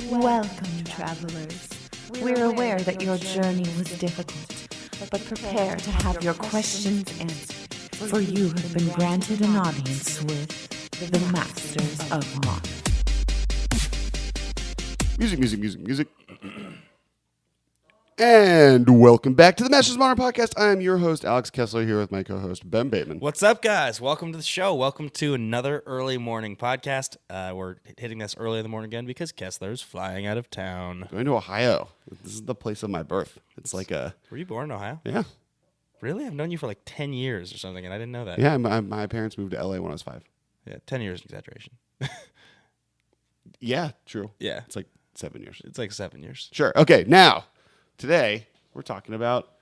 Welcome, travelers. We're aware that your journey was difficult, but prepare to have your questions answered, for you have been granted an audience with the Masters of Modern. Music. And welcome back to the Masters of Modern podcast. I am your host, Alex Kessler, here with my co-host, Ben Bateman. What's up, guys? Welcome to the show. Welcome to another early morning podcast. We're hitting this early in the morning again because Kessler's flying out of town. Going to Ohio. This is the place of my birth. It's like a... Were you born in Ohio? Yeah. Really? I've known you for like 10 years or something, and I didn't know that. Yeah, my parents moved to LA when I was 5. Yeah, 10 years is an exaggeration. Yeah, true. Yeah. It's like 7 years. It's like 7 years. Sure. Okay, now, today, we're talking about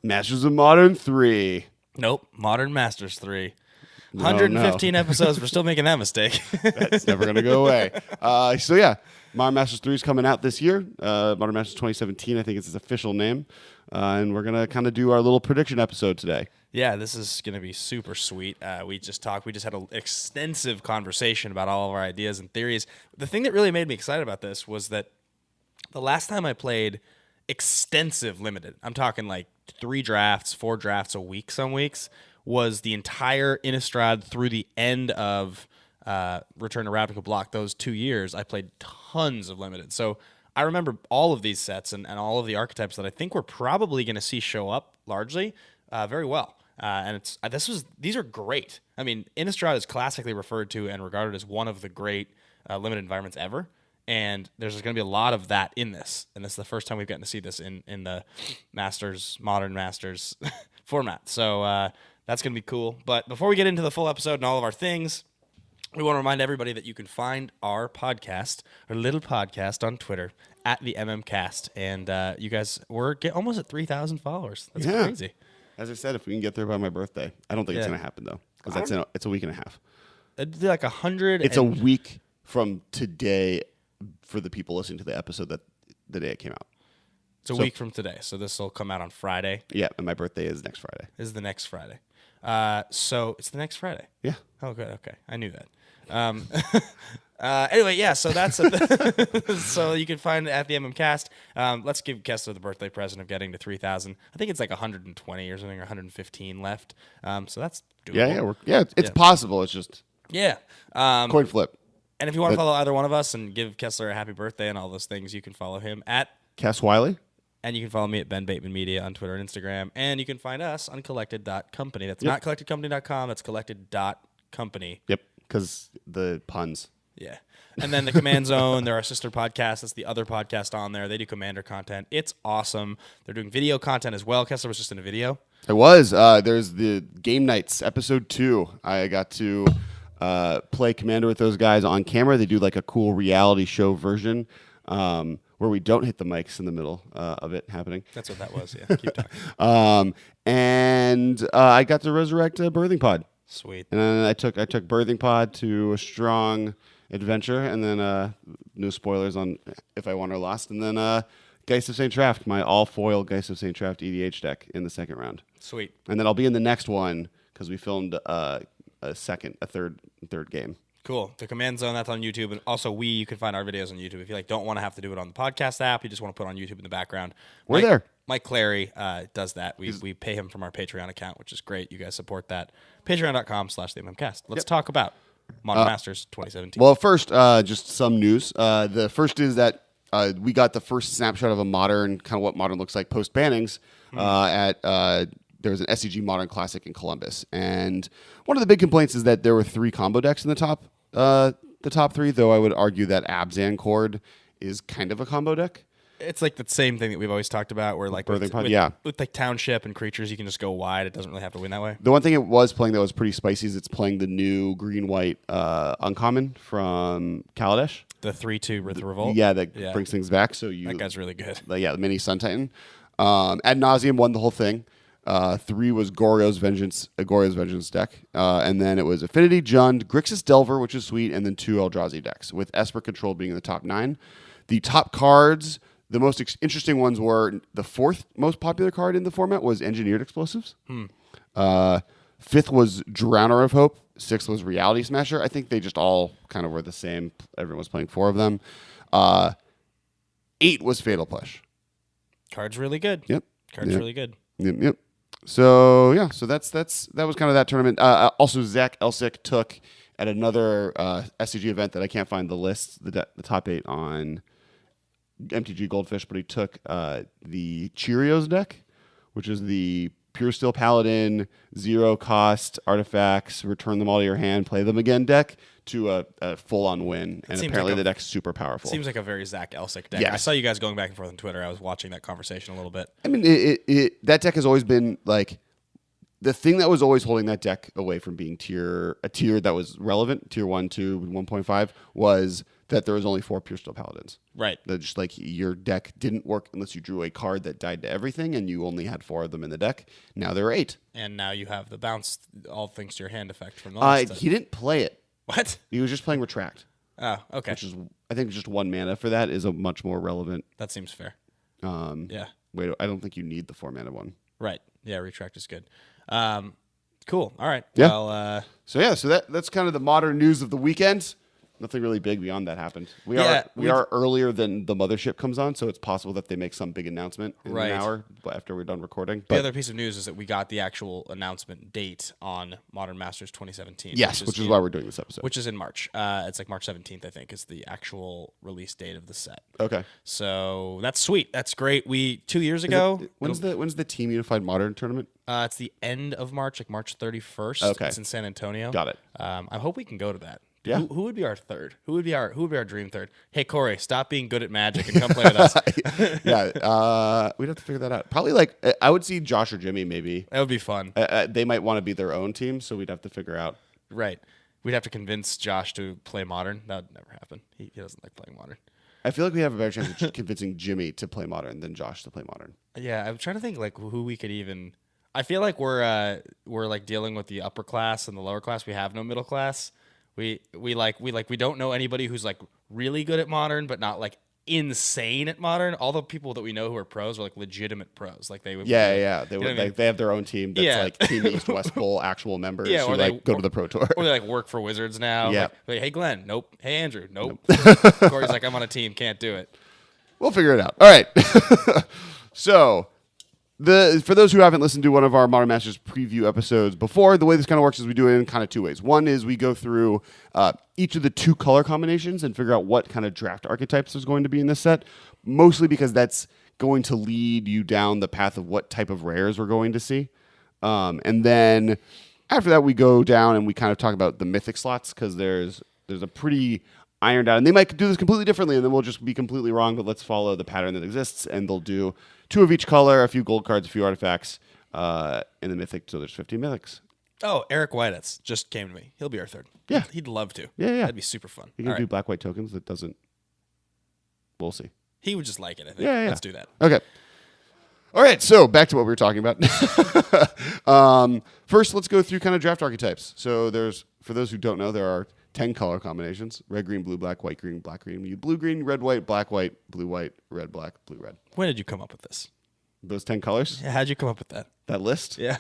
Masters of Modern 3. Nope. Modern Masters 3. No, 115 episodes. We're still making that mistake. That's never going to go away. So yeah, Modern Masters 3 is coming out this year. Modern Masters 2017, I think it's its official name. And we're going to kind of do our little prediction episode today. Yeah, this is going to be super sweet. We just had an extensive conversation about all of our ideas and theories. The thing that really made me excited about this was that the last time I played extensive limited, I'm talking like 3 drafts, 4 drafts a week some weeks, was the entire Innistrad through the end of Return to Ravnica block. Those 2 years, I played tons of limited. So I remember all of these sets and all of the archetypes that I think we're probably going to see show up largely very well. And these are great. I mean, Innistrad is classically referred to and regarded as one of the great limited environments ever. And there's going to be a lot of that in this. And this is the first time we've gotten to see this in the Modern Masters format. So that's going to be cool. But before we get into the full episode and all of our things, we want to remind everybody that you can find our podcast, our little podcast on Twitter, at theMMcast. And you guys, we're almost at 3,000 followers. That's crazy. As I said, if we can get there by my birthday. I don't think it's going to happen, though, because it's a week and a half. It'd be like 100. It's a week from today for the people listening to the episode that the day it came out. It's a week from today, so this will come out on Friday. Yeah, and my birthday is next Friday. Is the next Friday. So it's the next Friday. Yeah. Oh, good. Okay, I knew that. Anyway, yeah. So that's so you can find it at the MMcast. Let's give Kessler the birthday present of getting to 3,000. I think it's like 120 or something, or 115 left. So that's doable. It's possible. It's just coin flip. And if you want to follow either one of us and give Kessler a happy birthday and all those things, you can follow him at Cass Wiley. And you can follow me at Ben Bateman Media on Twitter and Instagram. And you can find us on collected.company. That's not collectedcompany.com. That's collected.company. Yep, because the puns. Yeah. And then the Command Zone, they're our sister podcast. That's the other podcast on there. They do Commander content. It's awesome. They're doing video content as well. Kessler was just in a video. It was. There's the Game Nights, episode 2. I got to play Commander with those guys on camera. They do like a cool reality show version where we don't hit the mics in the middle of it happening. That's what that was, yeah. Keep talking. And I got to resurrect a Birthing Pod. Sweet. And then I took Birthing Pod to a strong adventure, and then no spoilers on if I won or lost, and then Geist of St. Traft, my all-foil Geist of St. Traft EDH deck in the second round. Sweet. And then I'll be in the next one because we filmed a third game. Cool. The Command Zone, that's on YouTube. And also you can find our videos on YouTube. If you don't want to have to do it on the podcast app, you just want to put it on YouTube in the background. We're there. Mike Clary does that. We pay him from our Patreon account, which is great. You guys support that. Patreon.com/theMMcast. Let's talk about Modern Masters 2017. Well, first, just some news. The first is that we got the first snapshot of a Modern, kind of what Modern looks like post-bannings there was an SCG Modern Classic in Columbus. And one of the big complaints is that there were 3 combo decks in the top 3, though I would argue that Abzan Cord is kind of a combo deck. It's like the same thing that we've always talked about, where like with like Township and creatures, you can just go wide. It doesn't really have to win that way. The one thing it was playing that was pretty spicy is it's playing the new green-white uncommon from Kaladesh. The 3/2 with the Revolt? Yeah, that brings things back. So that guy's really good. The mini Sun Titan. Ad nauseum won the whole thing. 3 was Goryo's Vengeance deck. And then it was Affinity, Jund, Grixis Delver, which is sweet, and then 2 Eldrazi decks, with Esper Control being in the top 9. The top cards, the most interesting ones were the 4th most popular card in the format was Engineered Explosives. 5th was Drowner of Hope. 6th was Reality Smasher. I think they just all kind of were the same. Everyone was playing 4 of them. 8 was Fatal Push. Card's really good. Yep. Card's really good. Yep. So yeah, so that was kind of that tournament. Also, Zack Elsick took at another SCG event that I can't find the list, the top 8 on MTG Goldfish, but he took the Cheerios deck, which is the Pure Steel Paladin, 0 cost artifacts, return them all to your hand, play them again deck to a full-on win. And apparently the deck's super powerful. Seems like a very Zack Elsick deck. Yes. I saw you guys going back and forth on Twitter. I was watching that conversation a little bit. I mean, that deck has always been like the thing that was always holding that deck away from being a tier that was relevant, tier 1, 2, 1.5, was that there was only 4 Pure Steel Paladins. Right. That just like your deck didn't work unless you drew a card that died to everything, and you only had 4 of them in the deck. Now there are 8. And now you have the bounce all things to your hand effect from the last He didn't play it. What? He was just playing Retract. Oh, okay. Which is, I think, just 1 mana for that is a much more relevant. That seems fair. Yeah. Wait, I don't think you need the 4 mana one. Right. Yeah, Retract is good. Cool. All right. Yeah. Well, so that's kind of the modern news of the weekend. Nothing really big beyond that happened. We are earlier than the mothership comes on, so it's possible that they make some big announcement in an hour after we're done recording. The other piece of news is that we got the actual announcement date on Modern Masters 2017. Yes, which is why we're doing this episode. Which is in March. It's like March 17th, I think, is the actual release date of the set. Okay. So that's sweet. That's great. 2 years ago. When's the Team Unified Modern tournament? It's the end of March, like March 31st. Okay. It's in San Antonio. Got it. I hope we can go to that. Yeah. Who would be our third? Who would be our dream third? Hey Corey, stop being good at Magic and come play with us. Yeah. We'd have to figure that out. Probably I would see Josh or Jimmy maybe. That would be fun. They might want to be their own team, so we'd have to figure out. Right. We'd have to convince Josh to play Modern. That would never happen. He doesn't like playing Modern. I feel like we have a better chance of convincing Jimmy to play Modern than Josh to play Modern. Yeah, I'm trying to think like who we could even. I feel like we're like dealing with the upper class and the lower class. We have no middle class. We don't know anybody who's like really good at Modern, but not like insane at Modern. All the people that we know who are pros are like legitimate pros. Like they would. Yeah. They have their own team that's like Team East West Bowl actual members who or like go to the Pro Tour. Or they like work for Wizards now. Yeah. Like, hey Glenn, nope. Hey Andrew, nope. Corey's like, I'm on a team, can't do it. We'll figure it out. All right. So. For those who haven't listened to one of our Modern Masters preview episodes before, the way this kind of works is we do it in kind of 2 ways. One is we go through each of the 2 color combinations and figure out what kind of draft archetypes there's going to be in this set, mostly because that's going to lead you down the path of what type of rares we're going to see. And then after that, we go down and we kind of talk about the mythic slots because there's a pretty ironed out, and they might do this completely differently, and then we'll just be completely wrong, but let's follow the pattern that exists, and they'll do 2 of each color, a few gold cards, a few artifacts in the mythic, so there's 15 mythics. Oh, Eric Whiteitz just came to me. He'll be our third. Yeah. He'd love to. Yeah. That'd be super fun. You can do black-white tokens that doesn't... We'll see. He would just like it, I think. Yeah. Let's do that. Okay. All right, so back to what we were talking about. First, let's go through kind of draft archetypes. So for those who don't know, there are 10 color combinations: red, green, blue, black, white, green, black, green. You blue, green, red, white, black, white, blue, white, red, black, blue, red. When did you come up with this? Those 10 colors? Yeah, how'd you come up with that? That list? Yeah.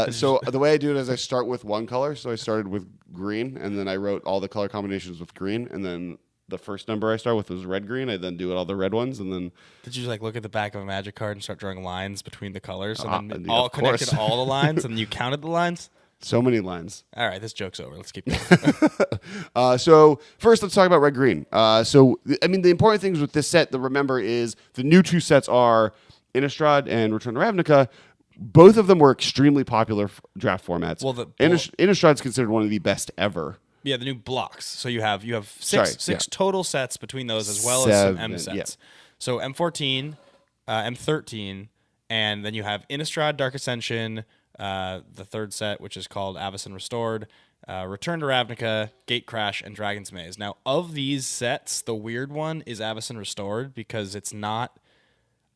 So the way I do it is I start with one color. So I started with green, and then I wrote all the color combinations with green, and then the first number I start with was red, green. I then do all the red ones, and then... Did you like look at the back of a Magic card and start drawing lines between the colors, and then yeah, all of course. connected all the lines, and you counted the lines? So many lines. All right, this joke's over. Let's keep going. So first, let's talk about red-green. The important things with this set to remember is the new 2 sets are Innistrad and Return to Ravnica. Both of them were extremely popular draft formats. Well, Innistrad's considered one of the best ever. Yeah, the new blocks. So you have six total sets between those, as well as some M sets. Yeah. So M14, M13, and then you have Innistrad, Dark Ascension, the third set, which is called Avacyn Restored, Return to Ravnica, Gate Crash, and Dragon's Maze. Now, of these sets, the weird one is Avacyn Restored because it's not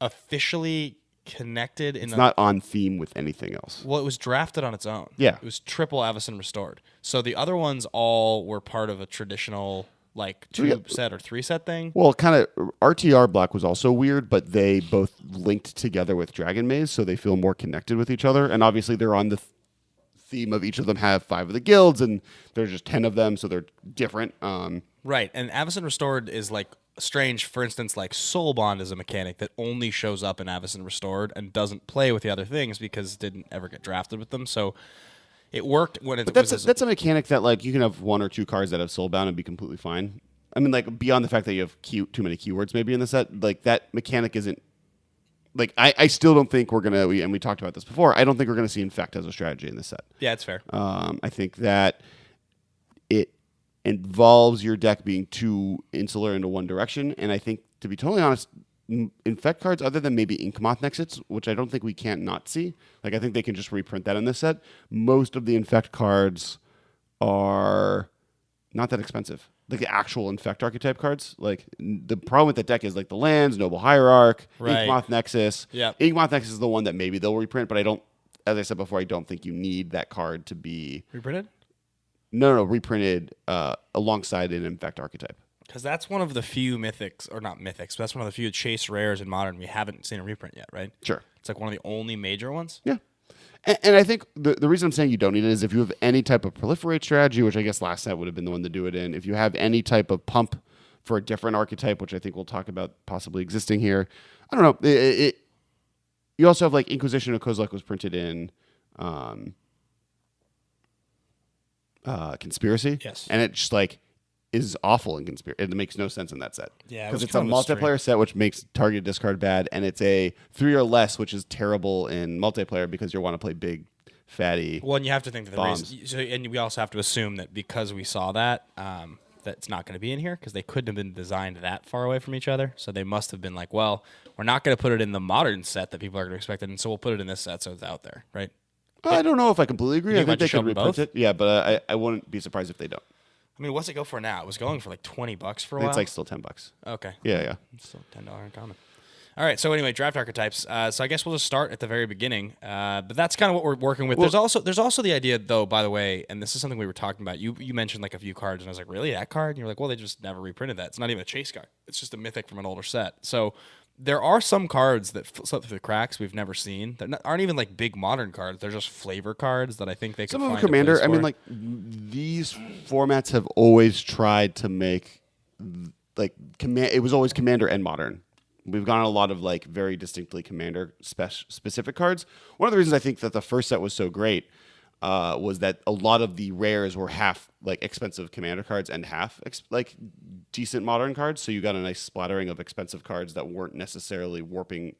officially connected. It's not on theme with anything else. Well, it was drafted on its own. Yeah. It was triple Avacyn Restored. So the other ones all were part of a traditional like 2-set or 3-set thing. Well, kind of RTR Black was also weird, but they both linked together with Dragon Maze, so they feel more connected with each other. And obviously they're on the theme of each of them have 5 of the guilds, and there's just 10 of them, so they're different. Well, Right, and Avacyn Restored is like strange. For instance, like Soul Bond is a mechanic that only shows up in Avacyn Restored and doesn't play with the other things because it didn't ever get drafted with them. So it worked when it But that's a mechanic that like you can have 1 or 2 cards that have Soulbound and be completely fine. I mean, like beyond the fact that you have too many keywords maybe in the set, like that mechanic isn't like I still don't think we're gonna. We talked about this before. I don't think we're gonna see Infect as a strategy in this set. Yeah, it's fair. I think that it involves your deck being too insular into one direction, and I think, to be totally honest, Infect cards, other than maybe Inkmoth Nexus, which I don't think we can't not see. Like I think they can just reprint that in this set. Most of the Infect cards are not that expensive. Like the actual Infect archetype cards. Like the problem with that deck is like the lands, Noble Hierarch, Right. Inkmoth Nexus. Yeah. Inkmoth Nexus is the one that maybe they'll reprint, but I don't. As I said before, I don't think you need that card to be Reprinted? no reprinted alongside an Infect archetype. Because that's one of the few mythics, or not mythics, but that's one of the few chase rares in Modern we haven't seen a reprint yet, right? Sure. It's like one of the only major ones. Yeah. And I think the reason I'm saying you don't need it is if you have any type of proliferate strategy, which I guess last set would have been the one to do it in. If you have any type of pump for a different archetype, which I think we'll talk about possibly existing here. I don't know. You also have like Inquisition of Kozilek was printed in Conspiracy. Yes. And it just like is awful in Conspiracy. It makes no sense in that set. Yeah, it because was it's a kind of a multiplayer set, which makes target discard bad, and it's a 3 or less, which is terrible in multiplayer because you want to play big, fatty. Well, and you have to think that the bombs. reason, so, and we also have to assume that because we saw that, that's not going to be in here because they couldn't have been designed that far away from each other. So they must have been like, well, we're not going to put it in the Modern set that people are going to expect, and so we'll put it in this set so it's out there, right? I don't know if I completely agree. You I might think they just show could them reprint both? it. Yeah, but I wouldn't be surprised if they don't. I mean, what's it go for now? It was going for like $20 for a while. It's like still $10. Okay. Yeah. It's still $10 in common. All right. So anyway, draft archetypes. So I guess we'll just start at the very beginning. But that's kind of what we're working with. Well- There's also the idea, though, by the way, and this is something we were talking about. You mentioned like a few cards, and I was like, really, that card? And you're like, well, they just never reprinted that. It's not even a chase card. It's just a mythic from an older set. So there are some cards that slip through the cracks we've never seen. That aren't even like big Modern cards. They're just flavor cards that I think they could Some of find them Commander. a place I mean, for. like these formats have always tried to make like it was always Commander and Modern. We've gotten a lot of like very distinctly Commander specific cards. One of the reasons I think that the first set was so great was that a lot of the rares were half like expensive Commander cards and half like decent Modern cards. So you got a nice splattering of expensive cards that weren't necessarily warping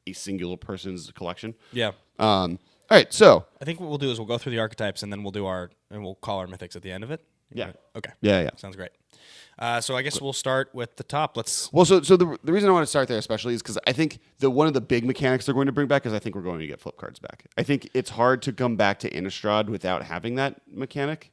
a singular person's collection. Yeah. All right, so I think what we'll do is we'll go through the archetypes and then we'll we'll call our mythics at the end of it. Yeah. Okay. yeah. Sounds great. So I guess we'll start with the top. Well, so the reason I want to start there especially is because I think that one of the big mechanics they're going to bring back is I think we're going to get flip cards back. I think it's hard to come back to Innistrad without having that mechanic,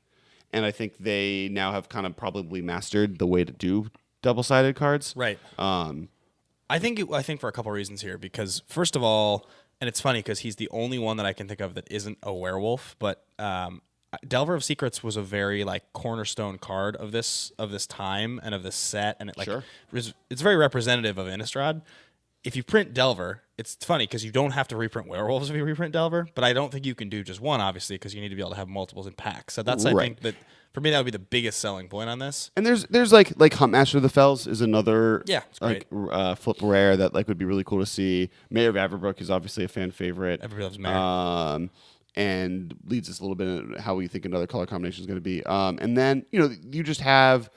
and I think they now have kind of probably mastered the way to do double-sided cards. Right. I think for a couple reasons here because first of all, and it's funny because he's the only one that I can think of that isn't a werewolf, but Delver of Secrets was a very like cornerstone card of this time and of this set, and it like Sure. it's very representative of Innistrad. If you print Delver, it's funny because you don't have to reprint werewolves if you reprint Delver, but I don't think you can do just one, obviously, because you need to be able to have multiples in packs. So that's I Right. think that for me that would be the biggest selling point on this. And there's like Huntmaster of the Fells is another It's like flip rare that like would be really cool to see. Mayor of Averbrook is obviously a fan favorite. Everybody loves Mayor. And leads us a little bit into how we think another color combination is going to be. And then, you just have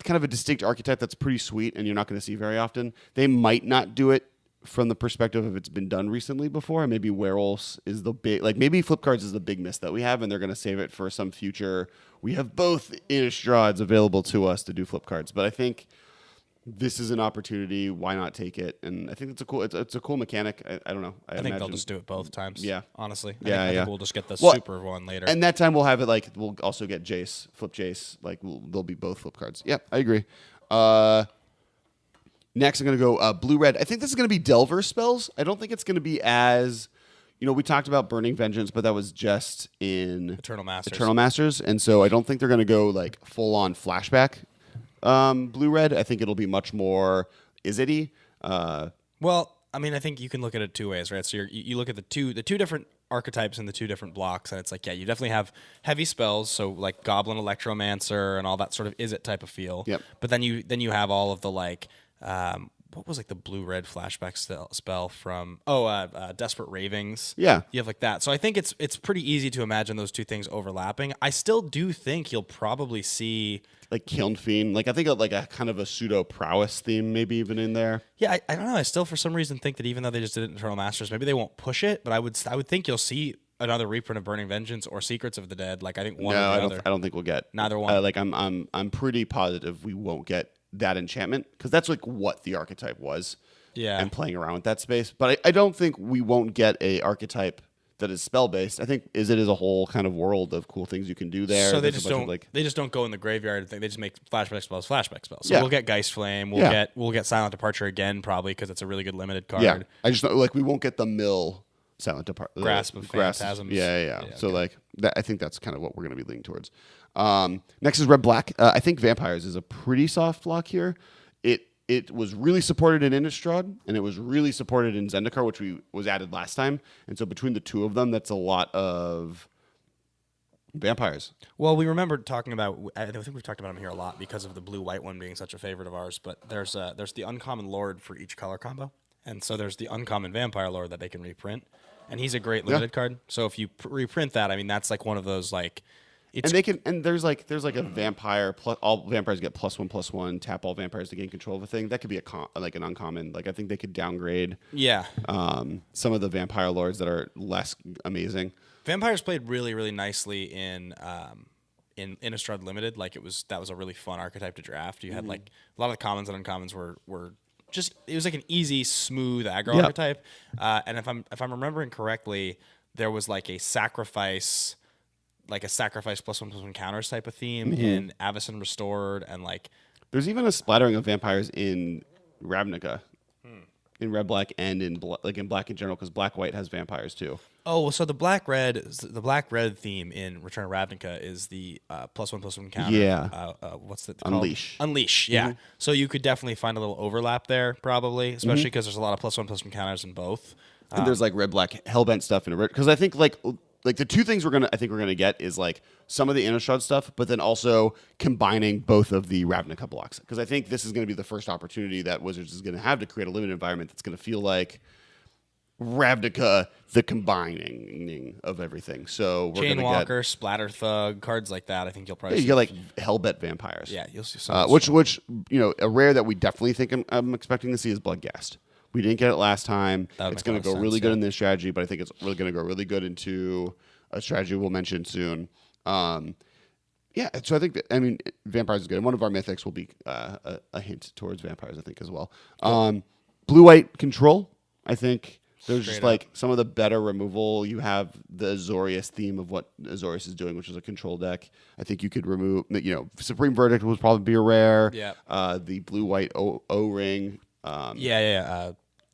kind of a distinct archetype that's pretty sweet and you're not going to see very often. They might not do it from the perspective of it's been done recently before. And maybe werewolves is the big, like maybe flip cards is the big miss that we have and they're going to save it for some future. We have both Innistrads available to us to do flip cards. But I think this is an opportunity. Why not take it? And I think it's a cool mechanic. I don't know. I think they'll just do it both times. Yeah. Honestly. Yeah, I think we'll just get the Well, super one later. And that time we'll have it like we'll also get Jace, flip Jace. Like they'll be both flip cards. Yeah, I agree. Next, I'm gonna go blue red. I think this is gonna be Delver spells. I don't think it's gonna be as we talked about Burning Vengeance, but that was just in Eternal Masters, and so I don't think they're gonna go like full on flashback. Blue red. I think it'll be much more Izzety. Well, I mean, I think you can look at it two ways, right? So you look at the two different archetypes in the 2 different blocks, and it's like, yeah, you definitely have heavy spells, so like Goblin Electromancer and all that sort of is it type of feel. Yep. But then you have all of the like what was like the blue-red flashback spell from Desperate Ravings. Yeah. You have like that. So I think it's pretty easy to imagine those 2 things overlapping. I still do think you'll probably see like Kiln Fiend. Like I think like a kind of a pseudo prowess theme maybe even in there. Yeah, I don't know. I still for some reason think that even though they just did it in Eternal Masters, maybe they won't push it, but I would think you'll see another reprint of Burning Vengeance or Secrets of the Dead. Like I think one or the other. I don't think we'll get neither one. Like I'm pretty positive we won't get that enchantment because that's like what the archetype was. Yeah. And playing around with that space. But I don't think we won't get a archetype that is spell based. I think it is a whole kind of world of cool things you can do there. So they There's just a bunch don't of, like, they just don't go in the graveyard and think they just make flashback spells. So Yeah. we'll get Geist Flame. We'll get Silent Departure again probably because it's a really good limited card. yeah. I just like we won't get the mill Silent Departure. Grasp of Phantasms. Yeah. So okay. like I think that's kind of what we're going to be leaning towards. Next is Red Black. I think Vampires is a pretty soft block here. It was really supported in Innistrad, and it was really supported in Zendikar, which was added last time. And so between the 2 of them, that's a lot of vampires. Well, we remember talking about. I think we've talked about them here a lot because of the blue-white one being such a favorite of ours. But there's the uncommon lord for each color combo, and so there's the uncommon vampire lord that they can reprint, and he's a great limited card. So if you reprint that, I mean that's like one of those like. And they can, and there's like a vampire plus all vampires get +1/+1. Tap all vampires to gain control of a thing. That could be like an uncommon. Like I think they could downgrade. Yeah. Some of the vampire lords that are less amazing. Vampires played really, really nicely in Innistrad Limited. Like that was a really fun archetype to draft. You had like a lot of the commons and uncommons were just it was like an easy, smooth aggro archetype. And if I'm remembering correctly, there was like a sacrifice +1/+1 counters type of theme in Avacyn Restored, and like there's even a splattering of vampires in Ravnica, in Red Black and in Black in general because Black White has vampires too. Oh, so the black red theme in Return of Ravnica is the +1/+1 counter. Yeah. What's it called? Unleash. Yeah. So you could definitely find a little overlap there, probably, especially because there's a lot of +1/+1 counters in both. And there's like Red Black Hellbent stuff in it because I think like the 2 things we're gonna get is like some of the Innistrad stuff, but then also combining both of the Ravnica blocks because I think this is gonna be the first opportunity that Wizards is gonna have to create a limited environment that's gonna feel like Ravnica, the combining of everything. So we're gonna Chainwalker, Splatter Thug, cards like that. I think you'll probably you get like Hellbent vampires. Yeah, you'll see some. Which a rare that we definitely think I'm expecting to see is Bloodghast. We didn't get it last time. It's going to go really good in this strategy, but I think it's really going to go really good into a strategy we'll mention soon. So I think vampires is good. And one of our mythics will be a hint towards vampires, I think, as well. Blue-white control, I think. There's just like some of the better removal. You have the Azorius theme of what Azorius is doing, which is a control deck. I think you could remove, Supreme Verdict would probably be a rare. Yeah. The blue-white O-ring.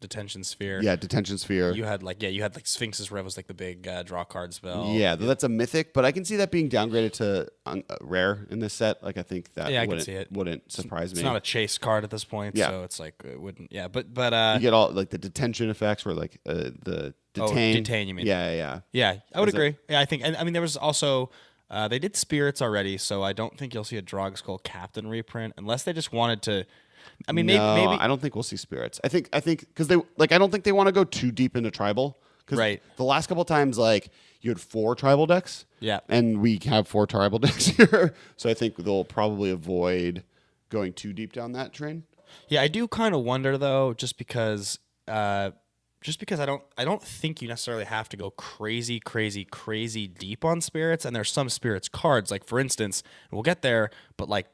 Detention Sphere. Yeah, Detention Sphere. You had like Sphinx's Rev was like the big draw card spell. Yeah, that's a mythic, but I can see that being downgraded to rare in this set. Like I think that I can see it. Wouldn't surprise me. It's not a chase card at this point, so it's like it wouldn't. Yeah, but you get all like the detention effects where like the detain. You mean? Yeah. I would agree. I think, and I mean there was also. They did spirits already, so I don't think you'll see a Drogskull Captain reprint unless they just wanted to. I mean, maybe I don't think we'll see spirits. I think because they I don't think they want to go too deep into tribal. Right. The last couple of times, like you had 4 tribal decks. Yeah. And we have 4 tribal decks here, so I think they'll probably avoid going too deep down that train. Yeah, I do kind of wonder though, just because I don't think you necessarily have to go crazy deep on spirits, and there's some spirits cards, like for instance, and we'll get there, but like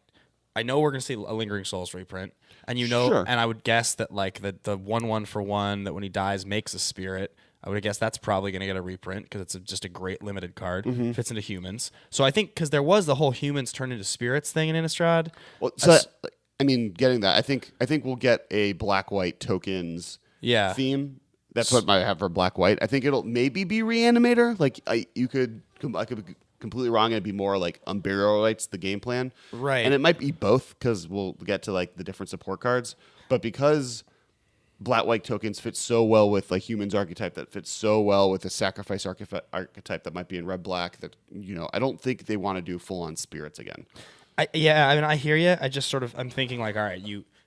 I know we're gonna see a Lingering Souls reprint, and Sure. and I would guess that like the 1/1 that when he dies makes a spirit. I would guess that's probably going to get a reprint because it's just a great limited card. Fits into humans. So I think because there was the whole humans turn into spirits thing in Innistrad. Well, so getting that, I think we'll get a black-white tokens theme. That's what I have for black-white. I think it'll maybe be Reanimator. Like I could be completely wrong. It'd be more like Unburialites, the game plan, right? And it might be both because we'll get to like the different support cards. But because black-white tokens fit so well with like humans archetype that fits so well with the sacrifice archetype that might be in red-black that, I don't think they want to do full-on spirits again. I mean, I hear you. I just I'm thinking like, all right,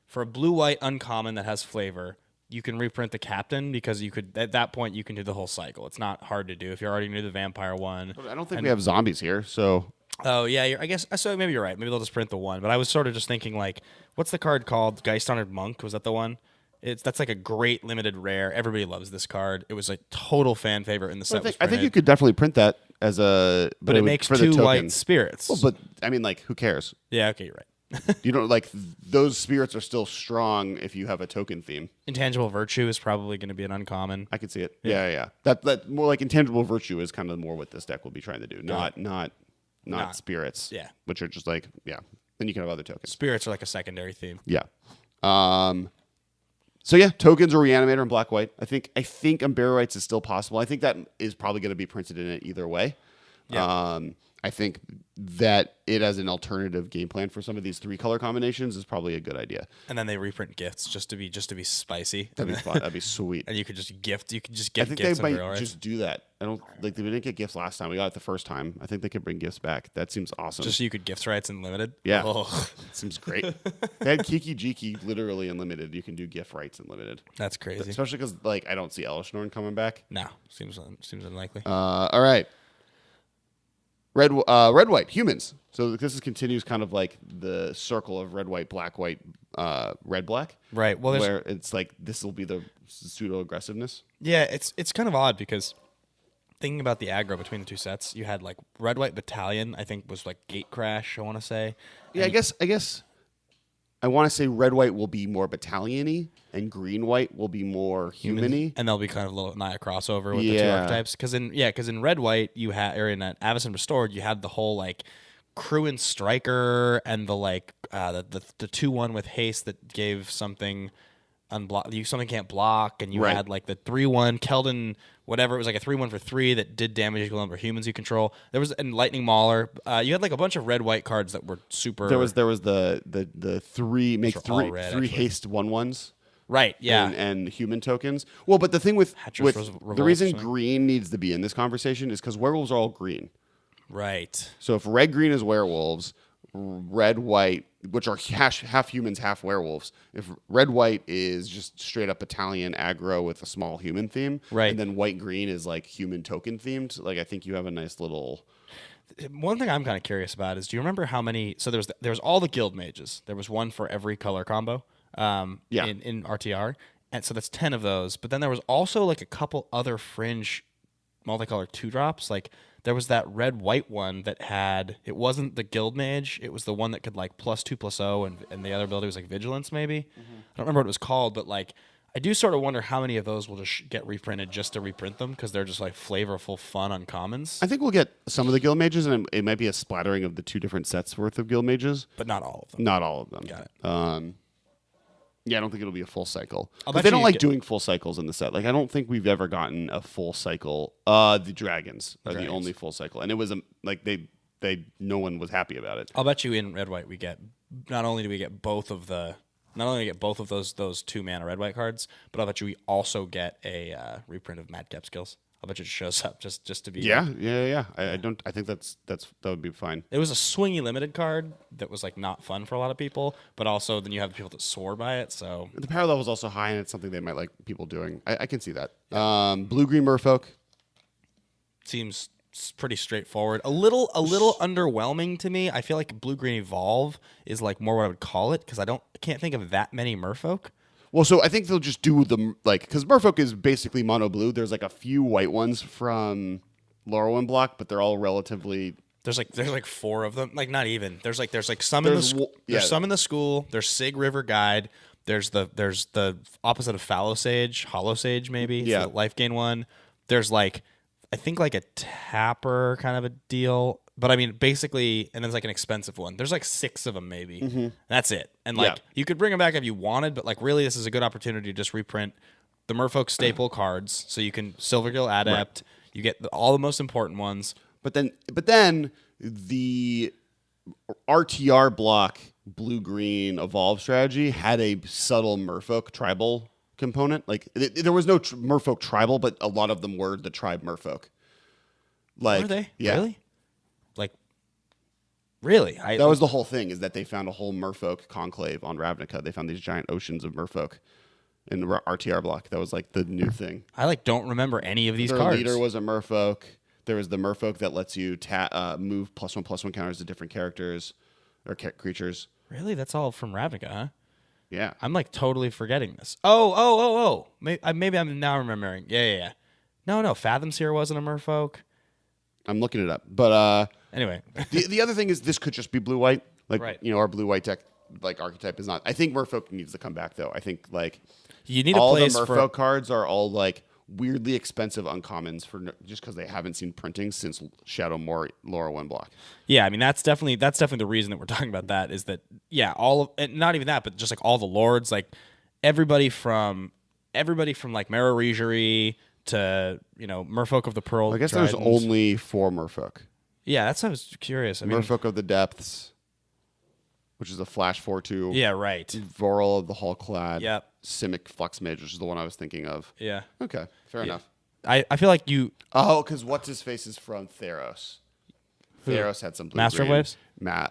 for a blue-white uncommon that has flavor, you can reprint the captain because you could, at that point, you can do the whole cycle. It's not hard to do if you already knew the vampire one. I don't think we have zombies here, so... Oh, yeah, I guess, so maybe you're right. Maybe they'll just print the one. But I was sort of just thinking, like, what's the card called? Geist Honored Monk? Was that the one? That's like a great limited rare. Everybody loves this card. It was a total fan favorite in the set. I think you could definitely print that as a... But it makes 2 white spirits. Well, but, I mean, like, who cares? Yeah, okay, you're right. You don't like those spirits are still strong if you have a token theme. Intangible Virtue is probably going to be an uncommon. I could see it. Yeah. That more like Intangible Virtue is kind of more what this deck will be trying to do. Not spirits. Yeah. Which are just like, then you can have other tokens. Spirits are like a secondary theme. Yeah. So yeah, tokens or Reanimator in black white. I think Unburied is still possible. I think that is probably going to be printed in it either way. Yeah. I think that it as an alternative game plan for some of these 3 color combinations is probably a good idea. And then they reprint gifts just to be spicy. That'd be fun. That'd be sweet. And you could just gift. You could just I get think gifts. they might just do that. I don't like we didn't get gifts last time. We got it the first time. I think they could bring gifts back. That seems awesome. Just so you could gift rights in limited. Yeah, oh. Seems great. They had Kiki Jiki literally in limited. You can do gift rights in limited. That's crazy. Especially because like I don't see Elishnorn coming back. No, seems unlikely. All right. Red white humans. So this continues kind of like the circle of red white black white red black. Right. Well, where it's like this will be the pseudo aggressiveness. Yeah, it's kind of odd because thinking about the aggro between the 2 sets, you had like red white battalion. I think was like gate crash. I want to say. Yeah, I guess. I want to say red white will be more battalion-y and green white will be more human-y. And they'll be kind of a little Naya crossover with the 2 archetypes. Because in red white you had, or in Avacyn Restored, you had the whole like crew and striker and the like the 2/1 with haste that gave something something can't block, and you had like the 3/1 Keldon whatever, it was like a 3/1 for 3 that did damage equal number of humans you control. There was and Lightning Mauler. You had like a bunch of red white cards that were super. There was the 3 haste 1/1s. Right, yeah. And human tokens. Well, but the thing with the reason green needs to be in this conversation is because werewolves are all green. Right. So if red green is werewolves, red white, which are half humans, half werewolves. If red white is just straight up battalion aggro with a small human theme, right, and then white green is like human token themed. Like I think you have a nice little. One thing I'm kind of curious about is, do you remember how many? So there was all the guild mages. There was one for every color combo. In RTR, and so that's 10 of those. But then there was also like a couple other fringe multicolor 2-drops. Like there was that red white one that had, it wasn't the guild mage, it was the one that could like +2/+0, and the other ability was like vigilance maybe. I don't remember what it was called, but like I do sort of wonder how many of those will just get reprinted just to reprint them because they're just like flavorful fun uncommons. I think we'll get some of the guild mages, and it might be a splattering of the 2 different sets worth of guild mages, but not all of them. Not all of them. Got it. Yeah, I don't think it'll be a full cycle. But they don't like doing full cycles in the set. Like I don't think we've ever gotten a full cycle. The dragons are the only full cycle, and it was like no one was happy about it. I'll bet you in red white we get not only do we get both of those 2 mana red white cards, but I'll bet you we also get a reprint of Madcap skills. I'll bet you it shows up just to be. Yeah. I think that would be fine. It was a swingy limited card that was like not fun for a lot of people, but also then you have people that swore by it. So the power level is also high, and it's something they might like people doing. I can see that. Blue-green Merfolk seems pretty straightforward. A little underwhelming to me. I feel like Blue-green Evolve is like more what I would call it because I can't think of that many Merfolk. Well, so I think they'll just do them like because Merfolk is basically mono blue. There's like a few white ones from Laurel Block, but they're all relatively. There's like 4 of them. Like not even. There's some in the there's some in the school. There's Sig River Guide. There's the opposite of Fallow Sage, Hollow Sage maybe. Yeah. So the life gain one. There's like I think like a tapper kind of a deal. But I mean, basically, and there's like an expensive one. There's like 6 of them maybe. Mm-hmm. That's it. And like you could bring them back if you wanted, but like really, this is a good opportunity to just reprint the Merfolk staple cards, so you can Silvergill Adept. Right. You get all the most important ones. But then the RTR block blue-green evolve strategy had a subtle Merfolk tribal component. Like there was no Merfolk tribal, but a lot of them were the tribe Merfolk. Like, Were they? Yeah. Really? Like, really? That was the whole thing, is that they found a whole Merfolk conclave on Ravnica. They found these giant oceans of Merfolk in the RTR block. That was like the new thing. I don't remember any of these Their cards. leader was a Merfolk. There was the Merfolk that lets you move +1/+1 counters to different characters or creatures. Really? That's all from Ravnica, huh? Yeah. I'm like totally forgetting this. Oh. Maybe I'm now remembering. Yeah. No. Fathom Seer wasn't a Merfolk. I'm looking it up. But Anyway. the other thing is this could just be blue-white. Like, Right. our blue-white deck, like, archetype is not. I think Merfolk needs to come back, though. I think, like, You need a all the place Merfolk cards are all, like, weirdly expensive uncommons just because they haven't seen printing since Shadowmoor Laura Windblock. Yeah, I mean that's definitely the reason that we're talking about that is that and not even that, but just like all the lords, like everybody from like Mara Regery to Merfolk of the Pearl. I guess Tridents. there's only 4 Merfolk. Yeah, that's what I was curious. I mean, Merfolk of the Depths, which is a flash 4/2. yeah, right. Voral of the Hallclad. Yep. Simic Flux Mage, which is the one I was thinking of. Yeah, Okay, fair enough. I feel like you Oh, because what's his face is from Theros. Theros had some blue Master green. Waves?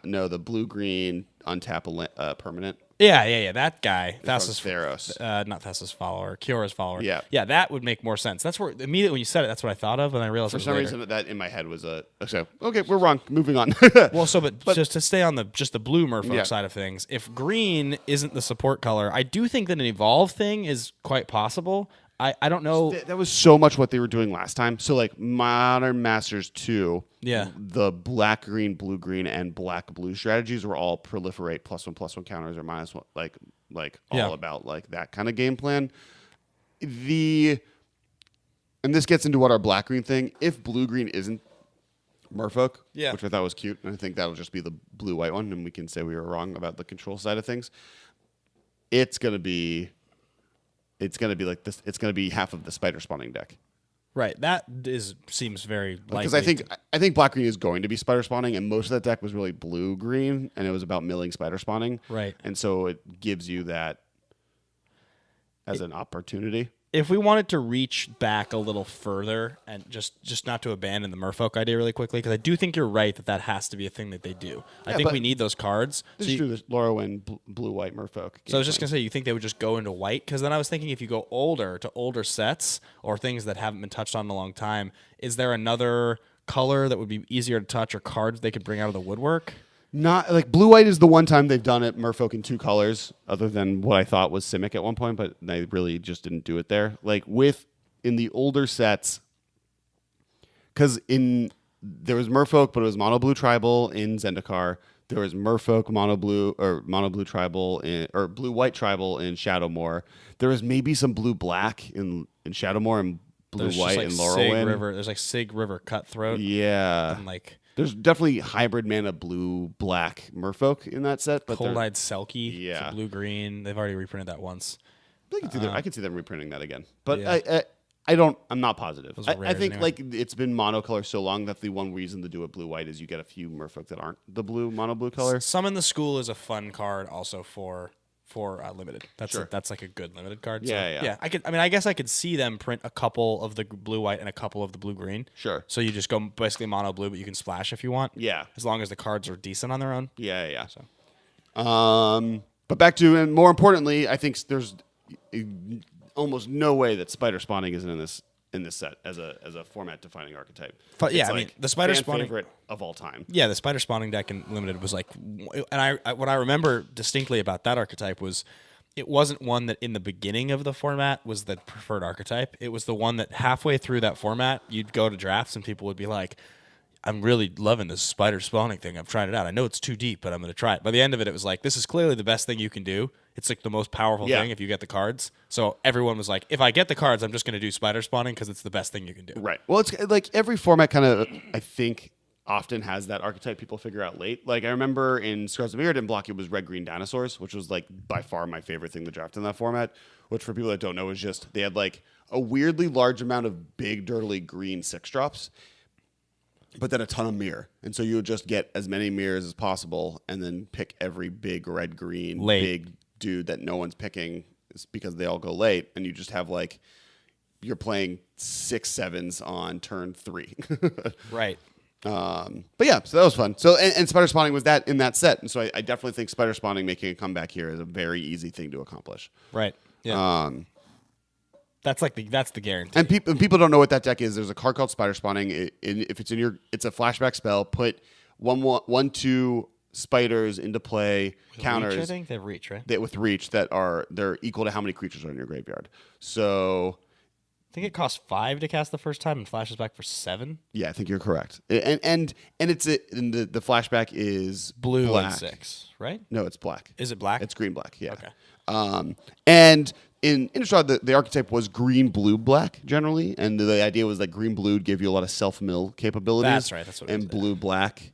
No, the blue green untap permanent. Yeah. That guy, From Thassa's Theros. not Thassa's follower, Kiora's follower. Yeah. That would make more sense. That's where immediately when you said it, that's what I thought of, and I realized For some reason, that in my head was okay, we're wrong. Moving on. Well, but just to stay on the blue Merfolk Yeah. side of things, if green isn't the support color, I do think that an evolve thing is quite possible. I don't know. That was so much what they were doing last time. So like Modern Masters 2, Yeah. the black green, blue green, and black blue strategies were all proliferate +1/+1 counters or -1, like all Yeah. about like that kind of game plan. And this gets into what our black green thing. If blue green isn't Merfolk, Yeah. which I thought was cute, and I think that'll just be the blue white one, and we can say we were wrong about the control side of things. It's gonna be like this. It's gonna be half of the spider spawning deck. Right. That seems very likely. Because I think black green is going to be spider spawning, and most of that deck was really blue green, and it was about milling spider spawning. Right. And so it gives you that as an opportunity. If we wanted to reach back a little further and just not to abandon the Merfolk idea really quickly, because I do think you're right that has to be a thing that they do. I think but we need those cards. This is true. This Lorwyn blue white Merfolk. So I was just gonna say, you think they would just go into white? Because then I was thinking, if you go older sets or things that haven't been touched on in a long time, is there another color that would be easier to touch or cards they could bring out of the woodwork? Not like blue white is the one time they've done it Merfolk in 2 colors, other than what I thought was Simic at one point, but they really just didn't do it there. Like in the older sets, because there was Merfolk, but it was mono blue tribal in Zendikar. There was Merfolk mono blue tribal or blue white tribal in Shadowmoor. There was maybe some blue black in Shadowmoor and blue white in Laurelwyn. There's like Sig River Cutthroat. Yeah, And like there's definitely hybrid mana blue black Merfolk in that set, but Cold-Eyed Selkie. Yeah. Blue green. They've already reprinted that once. I can see them reprinting that again, but Yeah. I'm not positive. Those are I rares think anyway. like it's been monocolor so long that the one reason to do it blue white is you get a few Merfolk that aren't the mono blue color. Summon the School is a fun card also for limited. Sure. That's like a good limited card. Yeah. I guess I could see them print a couple of the blue white and a couple of the blue green. Sure. So you just go basically mono blue, but you can splash if you want. Yeah. As long as the cards are decent on their own. Yeah. So. But back to, and more importantly, I think there's almost no way that spider spawning isn't in this set as a format defining archetype. But yeah, It's I mean, like the spider fan spawning favorite of all time. Yeah, the spider spawning deck in limited was like, and what I remember distinctly about that archetype was, it wasn't one that in the beginning of the format was the preferred archetype. It was the one that halfway through that format, you'd go to drafts and people would be like, I'm really loving this spider spawning thing. I've tried it out. I know it's too deep, but I'm going to try it. By the end of it, it was like, this is clearly the best thing you can do. It's like the most powerful thing if you get the cards. So everyone was like, if I get the cards, I'm just going to do spider spawning because it's the best thing you can do. Right. Well, it's like every format kind of, I think, often has that archetype people figure out late. Like I remember in Scars of Mirrodin block, it was red green dinosaurs, which was like by far my favorite thing to draft in that format. Which for people that don't know is just they had like a weirdly large amount of big dirtily green 6-drops, but then a ton of mirror, and so you would just get as many mirrors as possible, and then pick every big red green Late. big dude that no one's picking It's because they all go late, and you just have like you're playing 6/7s on turn 3. Right. But yeah, so that was fun. So and spider spawning was that in that set, and so I definitely think spider spawning making a comeback here is a very easy thing to accomplish. Right. Yeah. That's the guarantee. And people don't know what that deck is. There's a card called Spider Spawning. If it's in it's a flashback spell. Put 1/2 spiders into play. With counters. Reach, I think they have reach, right? With reach they're equal to how many creatures are in your graveyard. So I think it costs 5 to cast the first time and flashes back for 7. yeah, I think you're correct. And the flashback is Blue black. and 6, right? No, it's black. Is it black? It's green black. Yeah. Okay. And in Innistrad, the archetype was green, blue, black generally, and the idea was that green, blue would give you a lot of self-mill capabilities. That's right. That's what. And blue, black.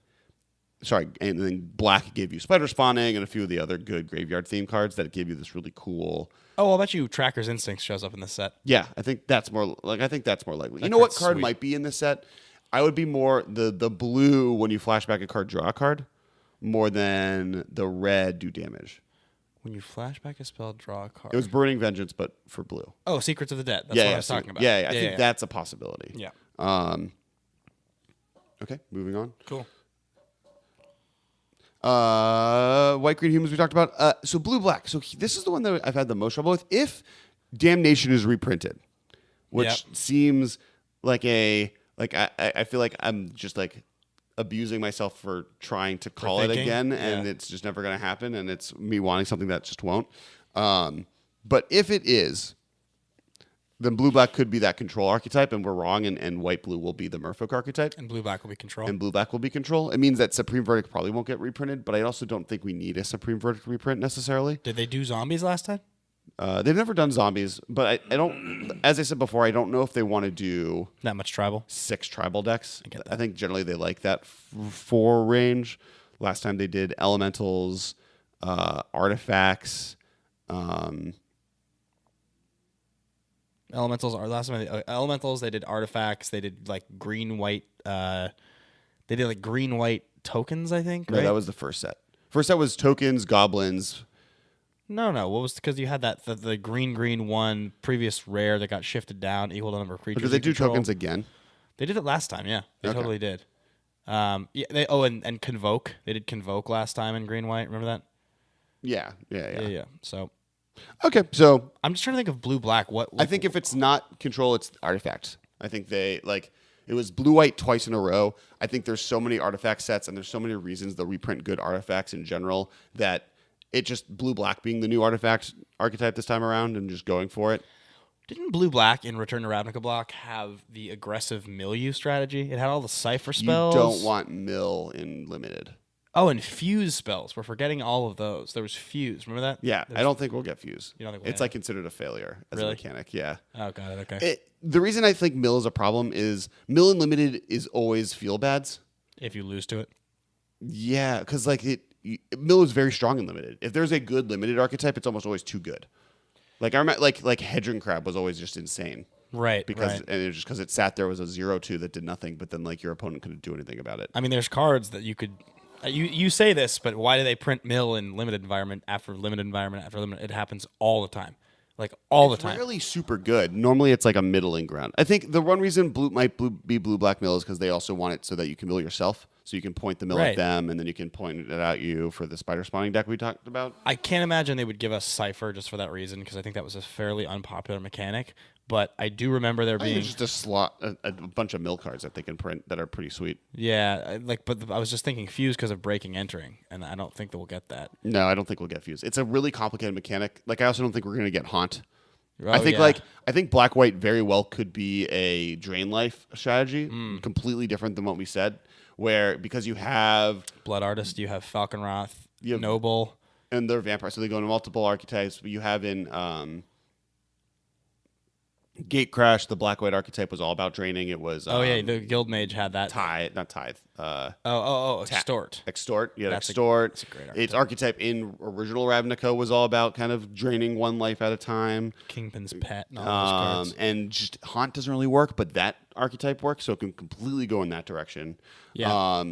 Sorry, and then black gave you spider spawning and a few of the other good graveyard theme cards that give you this really cool. Oh, I'll bet you Tracker's Instinct shows up in this set. Yeah, I think that's more likely. That You know what card's card sweet. might be in this set? I would be more the blue when you flash back a card, draw a card, more than the red do damage. When you flash back a spell, draw a card. It was Burning Vengeance, but for blue. Oh, Secrets of the Dead. That's yeah, what yeah, I was talking about. Yeah, I think that's a possibility. Yeah. Okay, moving on. Cool. White green humans we talked about. So blue black. So this is the one that I've had the most trouble with. If Damnation is reprinted, which seems like I feel like I'm just like abusing myself for trying to call it again, and it's just never going to happen, and it's me wanting something that just won't. But if it is, then blue black could be that control archetype, and we're wrong, and white blue will be the Merfolk archetype. And blue black will be control. And blue black will be control. It means that Supreme Verdict probably won't get reprinted, but I also don't think we need a Supreme Verdict reprint necessarily. Did they do zombies last time? They've never done zombies, but I don't. As I said before, I don't know if they want to do That much tribal. 6 tribal decks. I get that. I think generally they like that 4 range. Last time they did elementals, artifacts. Elementals are last time. Elementals. They did artifacts. They did like green white. They did like green white tokens. I think. No, right? that was the first set. First set was tokens, goblins. No. What was because you had the green one previous rare that got shifted down equal to number of creatures. Because they you do control. tokens again. They did it last time. Yeah, they Okay. totally did. Yeah. And convoke. They did convoke last time in green white. Remember that? Yeah. So Okay, so I'm just trying to think of blue black. What I think if it's not control, it's artifacts. I think they it was blue white twice in a row. I think there's so many artifact sets and there's so many reasons to reprint good artifacts in general that it just blue black being the new artifact archetype this time around and just going for it. Didn't blue black in Return to Ravnica block have the aggressive milieu strategy? It had all the cipher spells. You don't want mill in limited. Oh, and fuse spells. We're forgetting all of those. There was fuse. Remember that? Yeah, I don't think we'll get fuse. You don't think we'll it's get like considered a failure as Really? a mechanic. Yeah. Oh, got it. Okay. The reason I think mill is a problem is mill in limited is always feel bads. If you lose to it. Yeah, because mill is very strong in limited. If there's a good limited archetype, it's almost always too good. Like I remember, like Hedron Crab was always just insane. Right. And it was just because it sat there was a 0/2 that did nothing, but then like your opponent couldn't do anything about it. I mean, there's cards that you could. You say this, but why do they print mill in limited environment after limited environment after limited? It happens all the time, like all the time. Rarely super good. Normally, it's like a middling ground. I think the one reason blue might be blue black mill is because they also want it so that you can mill yourself, so you can point the mill Right. at them, and then you can point it at you for the spider spawning deck we talked about. I can't imagine they would give us cipher just for that reason because I think that was a fairly unpopular mechanic. But I do remember there I think being it's just a slot, a bunch of mill cards that they can print that are pretty sweet. but I was just thinking fuse because of breaking entering, and I don't think that we'll get that. No, I don't think we'll get fuse. It's a really complicated mechanic. Like I also don't think we're going to get haunt. Oh, I think black white very well could be a drain life strategy, completely different than what we said. Where because you have Blood Artist, you have Falconwrath, You have- Noble. and they're vampires, so they go into multiple archetypes. But you have in Gate Crash, the black white archetype was all about draining. It was The Guild Mage had that. not tithe. Extort. Extort. Yeah, That's extort. that's a great Its archetype in original Ravnica was all about kind of draining one life at a time. Kingpin's Pet and all those cards. And just haunt doesn't really work, but that archetype works, so it can completely go in that direction. Yeah.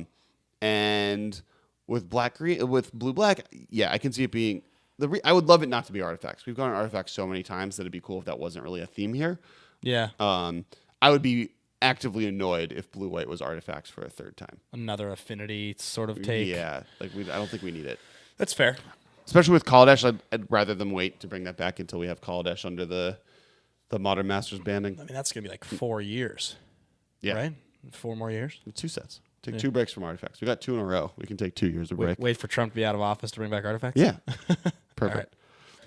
And with blue black, yeah, I can see it being I would love it not to be artifacts. We've gone artifacts so many times that it'd be cool if that wasn't really a theme here. Yeah. I would be actively annoyed if blue-white was artifacts for a third time. Another affinity sort of take. Yeah, like I don't think we need it. That's fair. Especially with Kaladesh, I'd rather them wait to bring that back until we have Kaladesh under the Modern Masters banding. I mean, that's going to be like 4 years. Yeah. Right? 4 more years? 2 sets. Take 2 breaks from artifacts. We got 2 in a row. We can take 2 years of break. Wait for Trump to be out of office to bring back artifacts? Yeah. Perfect.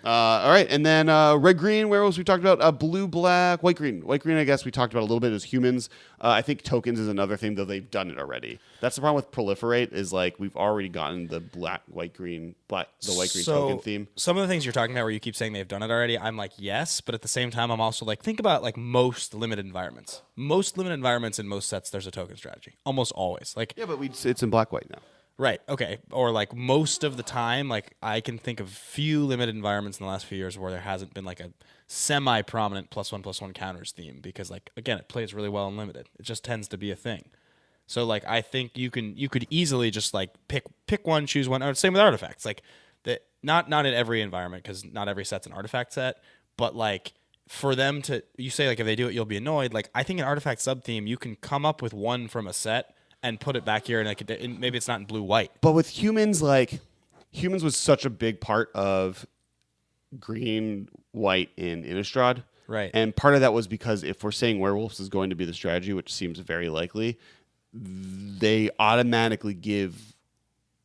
All right. And then red-green werewolves we talked about. Blue-black, white-green. White-green, I guess, we talked about a little bit as humans. I think tokens is another thing, though they've done it already. That's the problem with proliferate is like we've already gotten the white-green token theme. Some of the things you're talking about where you keep saying they've done it already, I'm like, yes. But at the same time, I'm also like, think about like most limited environments. Most limited environments in most sets, there's a token strategy. Almost always. Like, Yeah, but it's in black-white now. Right. Okay. Or like most of the time, like I can think of few limited environments in the last few years where there hasn't been like a semi-prominent +1/+1 counters theme because like again, it plays really well in limited. It just tends to be a thing. So like I think you could easily just like pick one, choose one. Or same with artifacts. Like that not in every environment because not every set's an artifact set, but like for them to you say like if they do it you'll be annoyed. Like I think an artifact sub theme you can come up with one from a set and put it back here, and maybe it's not in blue-white. But with humans, like humans was such a big part of green-white in Innistrad. Right. And part of that was because if we're saying werewolves is going to be the strategy, which seems very likely, they automatically give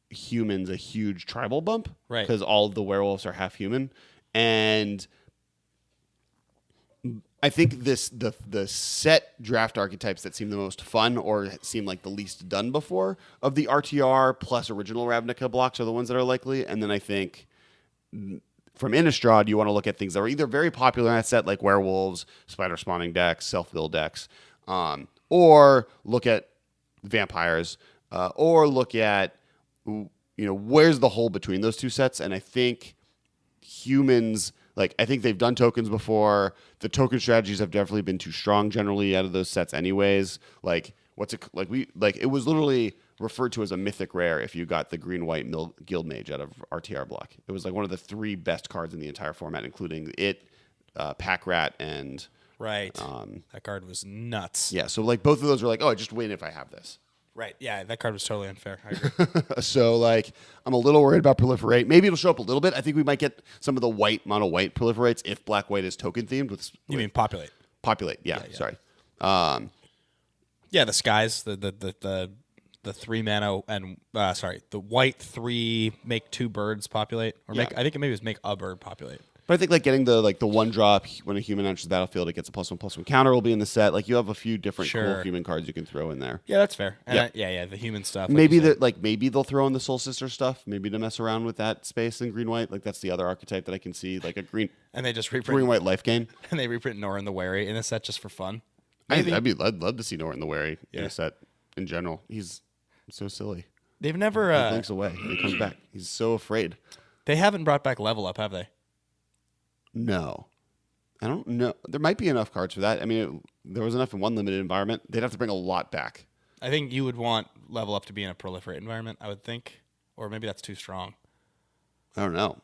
humans a huge tribal bump. Right. Because all of the werewolves are half human. And I think the set draft archetypes that seem the most fun or seem like the least done before of the RTR plus original Ravnica blocks are the ones that are likely. And then I think from Innistrad, you want to look at things that are either very popular in that set, like werewolves, spider spawning decks, self-build decks, or look at vampires, or look at where's the hole between those two sets. And I think humans. Like I think they've done tokens before. The token strategies have definitely been too strong generally out of those sets, anyways. Like it was literally referred to as a mythic rare if you got the green-white guild mage out of RTR block. It was like one of the 3 best cards in the entire format, including it, Pack Rat, and right. That card was nuts. Yeah, so like both of those were like, oh, I just win if I have this. Right. Yeah, that card was totally unfair. I agree. So, like, I'm a little worried about proliferate. Maybe it'll show up a little bit. I think we might get some of the mono white proliferates if black-white is token themed. You mean populate? Populate, yeah. Sorry. Yeah, the skies, the 3 mana and the white 3 make 2 birds populate, or make. I think it maybe was make a bird populate. But I think like getting the 1-drop when a human enters the battlefield, it gets a +1/+1 counter will be in the set. Like you have a few different cool human cards you can throw in there. Yeah, that's fair. And the human stuff. Like maybe they'll throw in the Soul Sister stuff, maybe to mess around with that space in green-white. Like that's the other archetype that I can see, like a green and they just reprint green-white life gain. And they reprint Norin the Wary in a set just for fun. I'd love to see Norin the Wary in a set in general. He's so silly. They've never he blinks away and he comes back. He's so afraid. They haven't brought back level up, have they? No. I don't know. There might be enough cards for that. I mean, there was enough in one limited environment. They'd have to bring a lot back. I think you would want level up to be in a proliferate environment, I would think. Or maybe that's too strong. I don't know.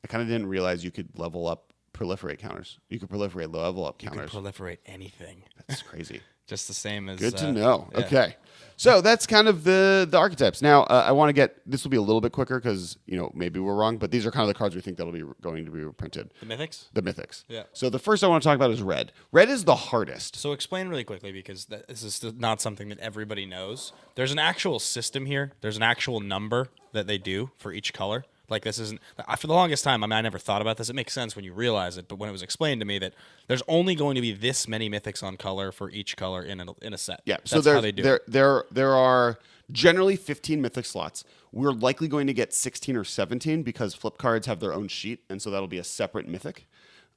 I kind of didn't realize you could level up proliferate counters. You could proliferate level up counters. You could proliferate anything. That's crazy. Just the same as... Good to know. Yeah. Okay. So that's kind of the archetypes. Now, I want to get... This will be a little bit quicker because, maybe we're wrong, but these are kind of the cards we think that'll be going to be reprinted. The mythics? The mythics. Yeah. So the first I want to talk about is red. Red is the hardest. So explain really quickly because this is not something that everybody knows. There's an actual system here. There's an actual number that they do for each color. Like this isn't for the longest time. I mean, I never thought about this. It makes sense when you realize it, but when it was explained to me that there's only going to be this many mythics on color for each color in a set. Yeah, that's how they do it. There are generally 15 mythic slots. We're likely going to get 16 or 17 because flip cards have their own sheet, and so that'll be a separate mythic.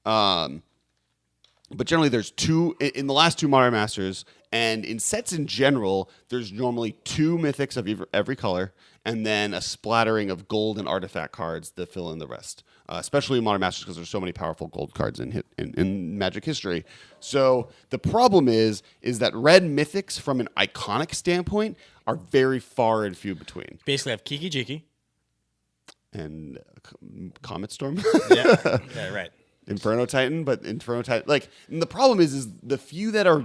But generally, there's 2 in the last 2 Modern Masters, and in sets in general, there's normally 2 mythics of every color, and then a splattering of gold and artifact cards that fill in the rest. Especially in Modern Masters because there's so many powerful gold cards in Magic history. So the problem is that red mythics, from an iconic standpoint, are very far and few between. Basically, have Kiki Jiki. and Comet Storm. Yeah, right. Inferno Titan, but Inferno Titan, like, and the problem is the few that are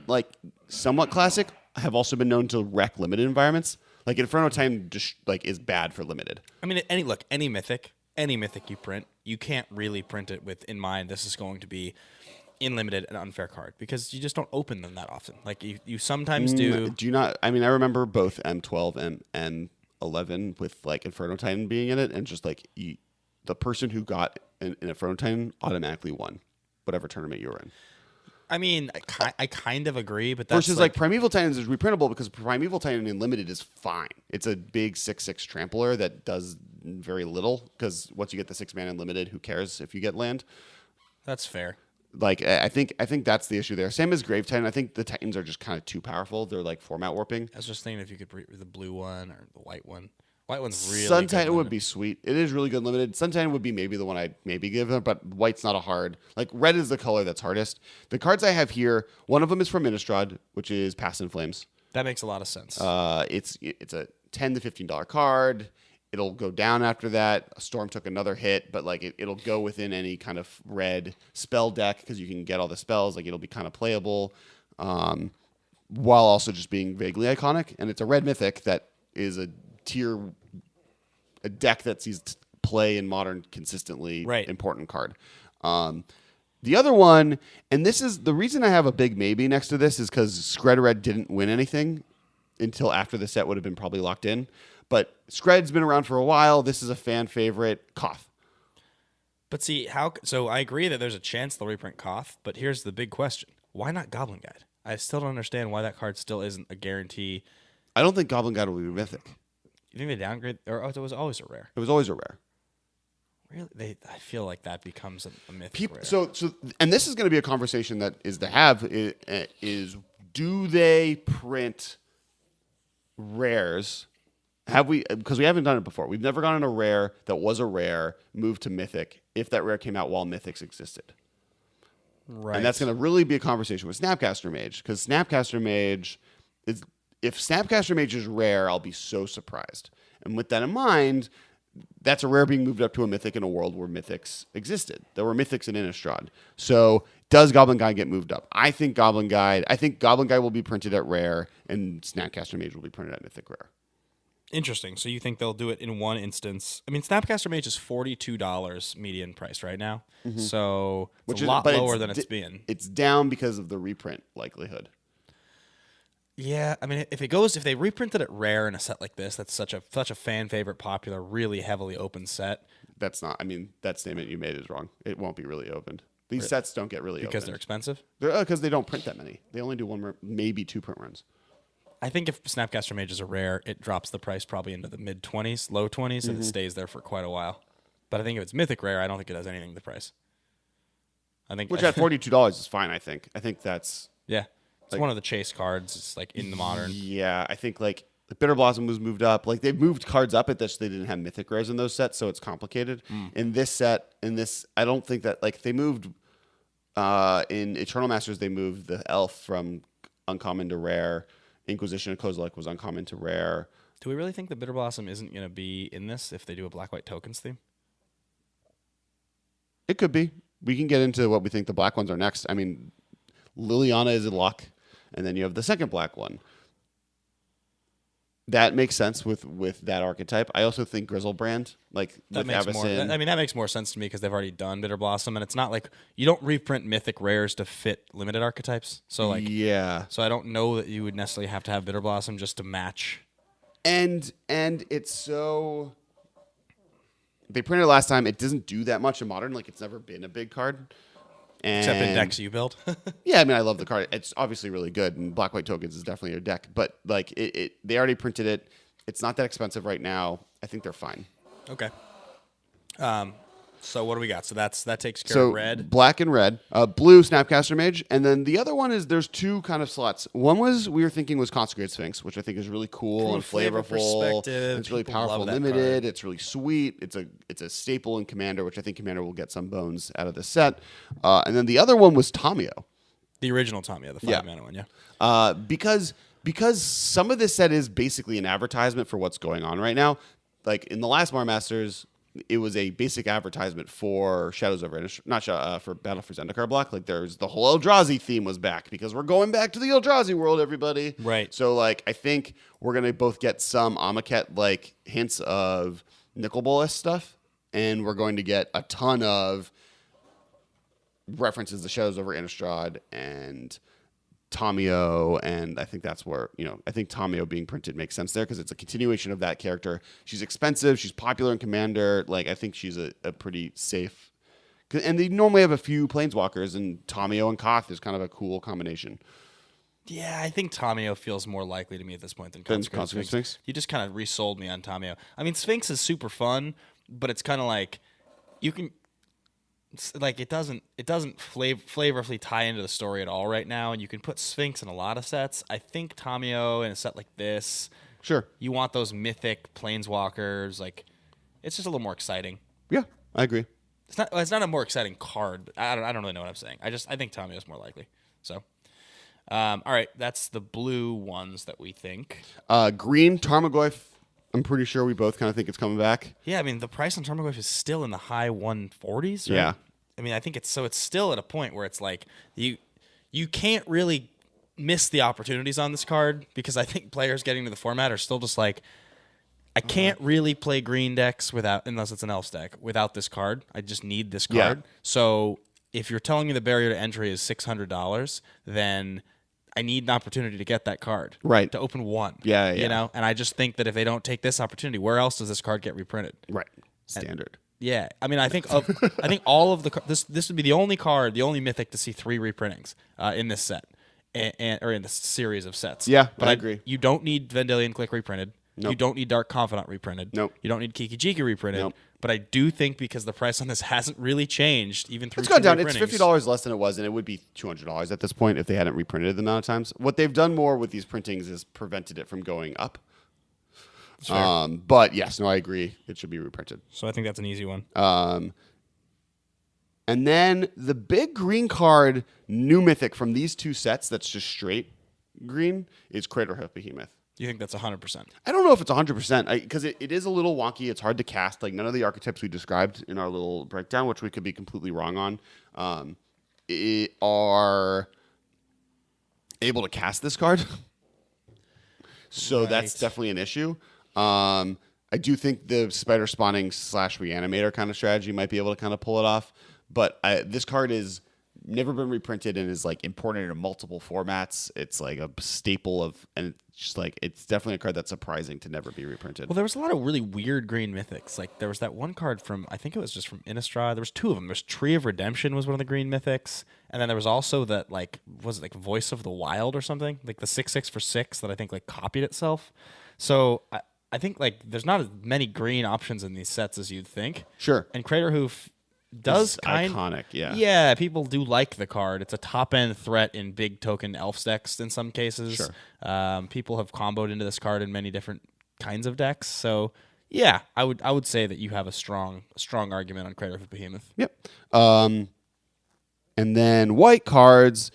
like somewhat classic have also been known to wreck limited environments. Like Inferno Titan just like is bad for limited. I mean, any mythic you print, you can't really print it with in mind this is going to be in limited an unfair card because you just don't open them that often. Like you sometimes do. Do you not? I mean, I remember both M12 and M11 with like Inferno Titan being in it, and just like the person who got an Inferno Titan automatically won whatever tournament you were in. I mean, I kind of agree, but that's versus like Primeval Titans is reprintable because Primeval Titan in limited is fine. It's a big 6/6 trampler that does very little because once you get the 6 mana in limited, who cares if you get land? That's fair. Like I think that's the issue there. Same as Grave Titan. I think the Titans are just kind of too powerful. They're like format warping. I was just thinking if you could breed the blue one or the white one. White one's really Sun good Titan would limited. be sweet. It is really good limited. Sun Titan would be maybe the one I'd maybe give them, but white's not a hard. Like red is the color that's hardest. The cards I have here, one of them is from Innistrad, which is Past in Flames. That makes a lot of sense. It's a $10 to $15 card. It'll go down after that. Storm took another hit, but like it'll go within any kind of red spell deck because you can get all the spells. Like it'll be kind of playable, while also just being vaguely iconic. And it's a red mythic that is a deck that sees play in Modern consistently important card. The other one, and this is the reason I have a big maybe next to this, is because Skred Red didn't win anything until after the set would have been probably locked in. But Skred's been around for a while. This is a fan favorite, Koth. But see, so I agree that there's a chance they'll reprint Koth, but here's the big question. Why not Goblin Guide? I still don't understand why that card still isn't a guarantee. I don't think Goblin Guide will be mythic. You think they downgrade, or it was always a rare? It was always a rare. Really, I feel like that becomes a mythic rare. So, and this is going to be a conversation that is to have is do they print rares? Because we haven't done it before. We've never gotten a rare that was a rare moved to mythic if that rare came out while mythics existed. Right. And that's going to really be a conversation with Snapcaster Mage because Snapcaster Mage is. If Snapcaster Mage is rare, I'll be so surprised. And with that in mind, that's a rare being moved up to a mythic in a world where mythics existed. There were mythics in Innistrad. So does Goblin Guide get moved up? I think Goblin Guide will be printed at rare, and Snapcaster Mage will be printed at mythic rare. Interesting. So you think they'll do it in one instance? I mean, Snapcaster Mage is $42 median price right now. Mm-hmm. So it's a lot lower than it's been. It's down because of the reprint likelihood. Yeah, I mean, if they reprinted it rare in a set like this, that's such a fan favorite, popular, really heavily open set. That's not. I mean, that statement you made is wrong. It won't be really opened. These sets don't get really opened because they're expensive. Because they don't print that many. They only do one, maybe 2 print runs. I think if Snapcaster Mage is a rare, it drops the price probably into the mid 20s, low 20s, and it stays there for quite a while. But I think if it's mythic rare, I don't think it does anything to the price. Which at $42 is fine. I think that's It's one of the chase cards. It's like in the Modern. Yeah, I think like the Bitter Blossom was moved up. Like they've moved cards up at this. They didn't have mythic rares in those sets, so it's complicated. In this set, I don't think that like they moved in Eternal Masters. They moved the Elf from uncommon to rare. Inquisition of Kozilek was uncommon to rare. Do we really think the Bitter Blossom isn't going to be in this if they do a black-white tokens theme? It could be. We can get into what we think the black ones are next. I mean, Liliana is a lock. And then you have the second black one. That makes sense with that archetype. I also think Grizzlebrand, like that with Avacyn. that makes more sense to me because they've already done Bitter Blossom, and it's not like you don't reprint mythic rares to fit limited archetypes. So so I don't know that you would necessarily have to have Bitter Blossom just to match. And it's so they printed it last time. It doesn't do that much in Modern. Like it's never been a big card. Except in decks you build. Yeah, I mean, I love the card. It's obviously really good, and Black White Tokens is definitely a deck. But like, they already printed it. It's not that expensive right now. I think they're fine. Okay. So what do we got? So that takes care of red. Black and red. Blue, Snapcaster Mage. And then the other one is there's 2 kind of slots. One we were thinking was Consecrated Sphinx, which I think is really cool and flavor flavorful. perspective. It's really People powerful love that limited. card. It's really sweet. It's a staple in Commander, which I think Commander will get some bones out of the set. And then the other one was Tamio. The original Tamio, the 5-mana one, yeah. Because some of this set is basically an advertisement for what's going on right now. like in the last Mar Masters, it was a basic advertisement for Shadows over Innistrad, for Battle for Zendikar block. Like there's the whole Eldrazi theme was back because we're going back to the Eldrazi world, everybody. Right. So like I think we're gonna both get some Amoket like hints of Nicol Bolas stuff, and we're going to get a ton of references to Shadows over Innistrad and Tamio, and I think that's where, I think Tamio being printed makes sense there because it's a continuation of that character. She's expensive. She's popular in Commander. Like, I think she's a pretty safe. And they normally have a few Planeswalkers, and Tamio and Koth is kind of a cool combination. Yeah, I think Tamio feels more likely to me at this point than Consecrated Sphinx. You just kind of resold me on Tamio. I mean, Sphinx is super fun, but it's kind of like you can... Like it doesn't flavorfully tie into the story at all right now, and you can put Sphinx in a lot of sets. I think Tamio in a set like this, sure, you want those mythic planeswalkers. Like, it's just a little more exciting. Yeah, I agree. It's not a more exciting card. I don't really know what I'm saying. I think Tamio is more likely. So, all right, that's the blue ones that we think. Green Tarmogoyf. I'm pretty sure we both kind of think it's coming back. Yeah, I mean, the price on Tarmogoyf is still in the high 140s. Right? Yeah. I mean, I think it's still at a point where it's like you can't really miss the opportunities on this card because I think players getting to the format are still just like, I can't really play green decks unless it's an Elf deck without this card. I just need this card. Yeah. So if you're telling me the barrier to entry is $600, then I need an opportunity to get that card. Right. To open one. Yeah. You know? And I just think that if they don't take this opportunity, where else does this card get reprinted? Right. Standard. Yeah, I mean, I think all of this would be the only mythic to see 3 reprintings in this set, or in this series of sets. Yeah, but I agree. You don't need Vendilion Click reprinted. Nope. You don't need Dark Confidant reprinted. Nope. You don't need Kiki Jiki reprinted. Nope. But I do think because the price on this hasn't really changed, even through it's gone down. reprintings, It's $50 less than it was, and it would be $200 at this point if they hadn't reprinted it the amount of times. What they've done more with these printings is prevented it from going up. But yes, no, I agree. It should be reprinted. So I think that's an easy one. And then the big green card, new mythic from these two sets that's just straight green is Craterhoof Behemoth. You think that's 100%? I don't know if it's 100% because it is a little wonky. It's hard to cast. Like none of the archetypes we described in our little breakdown, which we could be completely wrong on, are able to cast this card. So Right. that's definitely an issue. I do think the spider spawning / reanimator kind of strategy might be able to kind of pull it off. But this card is never been reprinted and is like imported into multiple formats. It's like a staple and it's just like it's definitely a card that's surprising to never be reprinted. Well, there was a lot of really weird green mythics. Like there was that one card from, I think it was just from Innistrad. There was 2 of them. There's Tree of Redemption was one of the green mythics, and then there was also that was it like Voice of the Wild or something, like the 6/6 for 6 that I think like copied itself. So I think like there's not as many green options in these sets as you'd think. Sure. And Craterhoof does iconic, yeah. Yeah, people do like the card. It's a top end threat in big token elf decks in some cases. Sure. People have comboed into this card in many different kinds of decks. So yeah, I would say that you have a strong argument on Craterhoof Behemoth. Yep. And then white cards.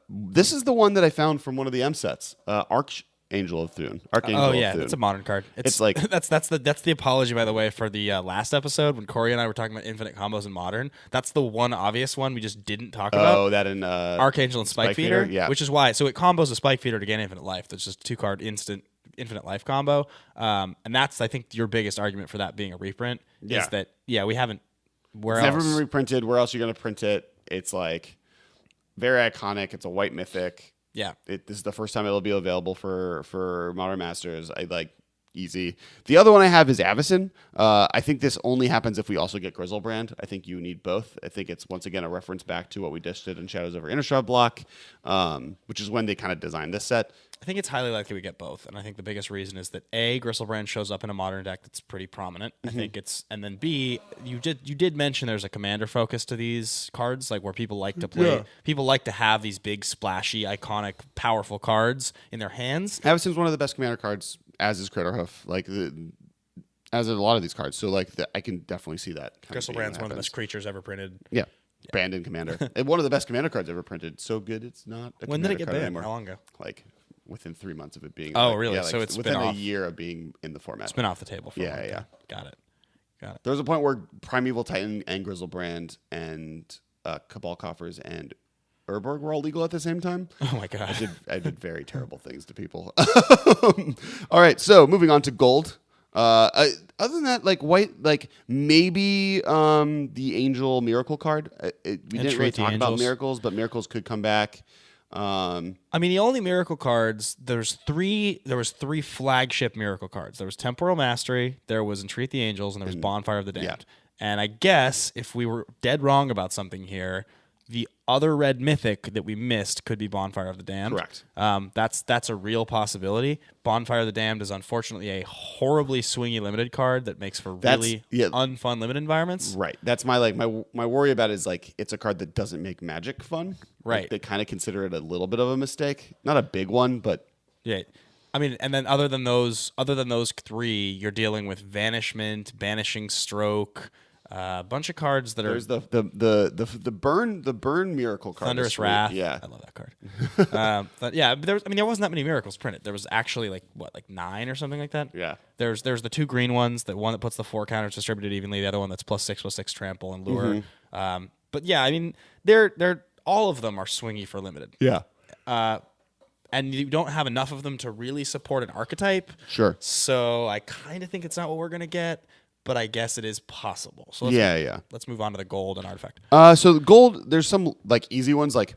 This is the one that I found from one of the M sets. Archangel of Thune. Oh yeah, it's a modern card. It's like that's the apology, by the way, for the last episode when Corey and I were talking about infinite combos in modern. That's the one obvious one we just didn't talk about. Oh, that in Archangel and Spike Feeder, yeah. Which is why. So it combos a Spike Feeder to gain infinite life. That's just a 2-card instant infinite life combo. And that's I think your biggest argument for that being a reprint is that we haven't. It's never been reprinted. Where else are you going to print it? It's like very iconic. It's a white mythic. Yeah, this is the first time it'll be available for Modern Masters. I like easy. The other one I have is Avacyn. I think this only happens if we also get Grizzlebrand. I think you need both. I think it's once again a reference back to what we just did in Shadows over Innistrad block, which is when they kind of designed this set. I think it's highly likely we get both, and I think the biggest reason is that A, Grizzlebrand shows up in a modern deck that's pretty prominent. I think and then B, you did mention there's a commander focus to these cards, like where people like to play. Yeah. People like to have these big, splashy, iconic, powerful cards in their hands. Avacyn's one of the best commander cards, as is Craterhoof. As are a lot of these cards. So I can definitely see that. Grizzlebrand's one of the best creatures ever printed. Yeah. Brandon Commander. And one of the best commander cards ever printed. So good it's not a When did it get card banned? anymore. How long ago? Like within 3 months of it being. Oh, like, really? Yeah, like, So it's within been a off. year of being in the format. It's been off the table for a Yeah, long yeah. time. Got it. There was a point where Primeval Titan and Grizzlebrand and Cabal Coffers and Urborg were all legal at the same time. Oh my god. I did very terrible things to people. All right, so moving on to gold. Other than that, like white, like maybe the Angel Miracle card. We didn't really talk about miracles, but miracles could come back. I mean, the only miracle cards, there was three flagship miracle cards. There was Temporal Mastery, there was Entreat the Angels, and there was Bonfire of the Damned. Yeah. And I guess if we were dead wrong about something here, the other red mythic that we missed could be Bonfire of the Damned. Correct. That's a real possibility. Bonfire of the Damned is unfortunately a horribly swingy limited card that makes for really unfun limited environments. Right. That's my worry about it is like it's a card that doesn't make Magic fun. Right. Like, they kind of consider it a little bit of a mistake. Not a big one, but yeah. I mean, and then other than those three, you're dealing with Vanishment, Banishing Stroke, a bunch of cards that there's are the burn miracle card. Thunderous Wrath. Yeah, I love that card. But yeah, there wasn't that many miracles printed. There was actually like 9 or something like that. Yeah. There's the 2 green ones. The one that puts the 4 counters distributed evenly. The other one that's +6/+6 trample and lure. But yeah, I mean, they're all of them are swingy for limited. Yeah. And you don't have enough of them to really support an archetype. Sure. So I kind of think it's not what we're gonna get, but I guess it is possible. So let's move on to the gold and artifact. So the gold, there's some like easy ones. Like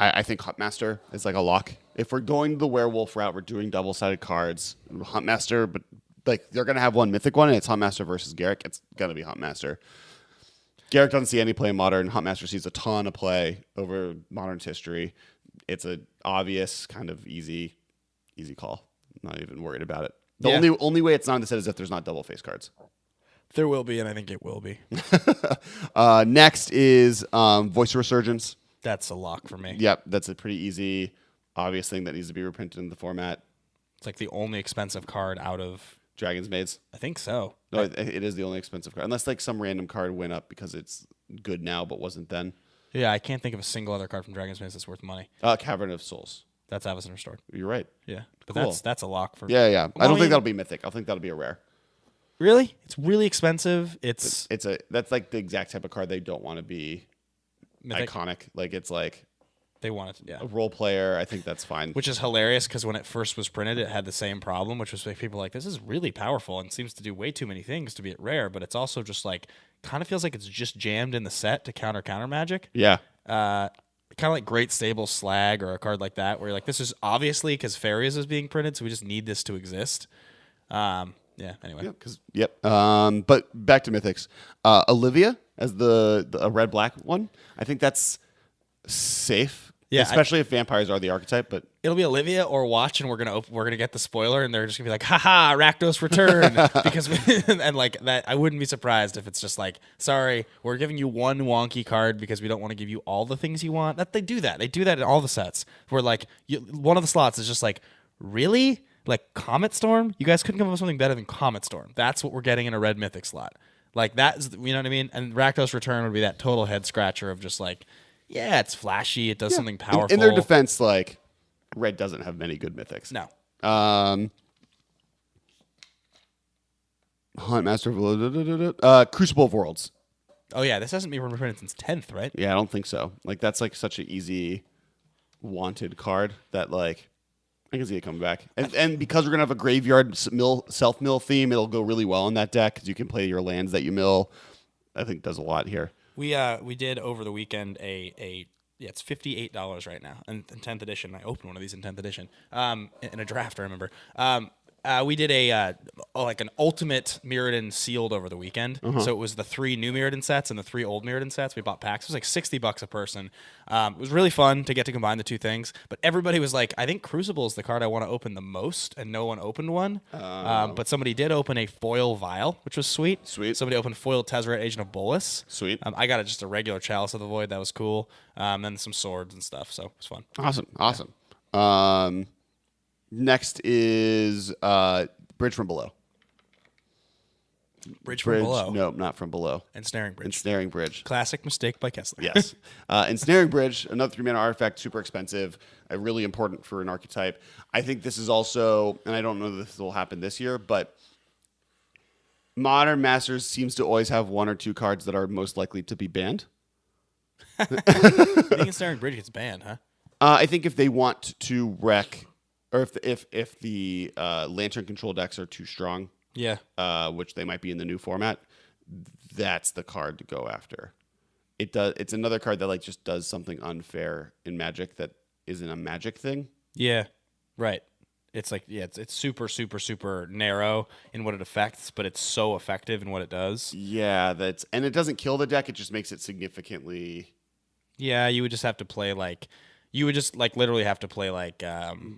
I think Huntmaster is like a lock. If we're going the werewolf route, we're doing double-sided cards. Huntmaster, but like they're gonna have one mythic one, and it's Huntmaster versus Garrick. It's gonna be Huntmaster. Garrick doesn't see any play in Modern. Huntmaster sees a ton of play over Modern's history. It's an obvious kind of easy call. I'm not even worried about it. The only way it's not in the set is if there's not double face cards. There will be, and I think it will be. Next is Voice of Resurgence. That's a lock for me. Yep, that's a pretty easy, obvious thing that needs to be reprinted in the format. It's like the only expensive card out of Dragon's Maids. I think so. No, it is the only expensive card, unless like some random card went up because it's good now but wasn't then. Yeah, I can't think of a single other card from Dragon's Maze that's worth money. Cavern of Souls. That's Avacyn Restored. You're right. Yeah, but Cool. that's a lock for. Yeah. Well, I don't think that'll be mythic. I think that'll be a rare. Really, it's really expensive. That's like the exact type of card they don't want to be mythic. iconic. Like it's like They want it, yeah. a role player. I think that's fine. Which is hilarious because when it first was printed, it had the same problem, which was like people were like, this is really powerful and seems to do way too many things to be at rare, but it's also just like kind of feels like it's just jammed in the set to counter magic. Yeah. Kind of like Great Stable Slag or a card like that, where you're like, this is obviously because Fairies is being printed, so we just need this to exist. Yeah. Anyway. Yep. But back to Mythics. Olivia as the red black one. I think that's safe. Yeah, especially if vampires are the archetype. But it'll be Olivia or Watch, and we're gonna get the spoiler, and they're just gonna be like, haha, Rakdos return, because and like that. I wouldn't be surprised if it's just like, sorry, we're giving you one wonky card because we don't want to give you all the things you want. That they do that in all the sets. Where like one of the slots is just like, really, like Comet Storm. You guys couldn't come up with something better than Comet Storm. That's what we're getting in a red mythic slot. Like that's, you know what I mean. And Rakdos return would be that total head scratcher of just like, yeah, it's flashy. It does something powerful. In their defense, like red doesn't have many good mythics. No. Huntmaster, Crucible of Worlds. Oh yeah, this hasn't been reprinted since 10th, right? Yeah, I don't think so. Like that's like such an easy wanted card that like I can see it coming back. And because we're gonna have a graveyard self mill theme, it'll go really well in that deck because you can play your lands that you mill. I think does a lot here. We did over the weekend it's $58 right now in 10th edition. I opened one of these in 10th edition in a draft. I remember. We did like an ultimate Mirrodin sealed over the weekend. So it was the 3 new Mirrodin sets and the 3 old Mirrodin sets. We bought packs. It was like $60 a person. It was really fun to get to combine the two things. But everybody was like, I think Crucible is the card I want to open the most, and no one opened one. But somebody did open a foil Vial, which was sweet. Somebody opened foil Tezzeret, Agent of Bolus. Sweet. I got just a regular Chalice of the Void. That was cool. Then some swords and stuff. So it was fun. Awesome. Yeah. Next is Bridge from Below. Bridge from below. No, not from below. Ensnaring Bridge. Ensnaring Bridge. Classic mistake by Kessler. Yes. Ensnaring Bridge, another 3-mana artifact, super expensive, really important for an archetype. I think this is also, and I don't know that this will happen this year, but Modern Masters seems to always have 1 or 2 cards that are most likely to be banned. I think Ensnaring Bridge gets banned, huh? I think if they want to wreck, or if the Lantern control decks are too strong, Yeah. which they might be in the new format, that's the card to go after. It's another card that like just does something unfair in Magic that isn't a Magic thing. Yeah. Right. It's like, yeah, it's super, super, super narrow in what it affects, but it's so effective in what it does. Yeah, and it doesn't kill the deck, it just makes it significantly. Yeah, you would just have to play like, you would just like literally have to play like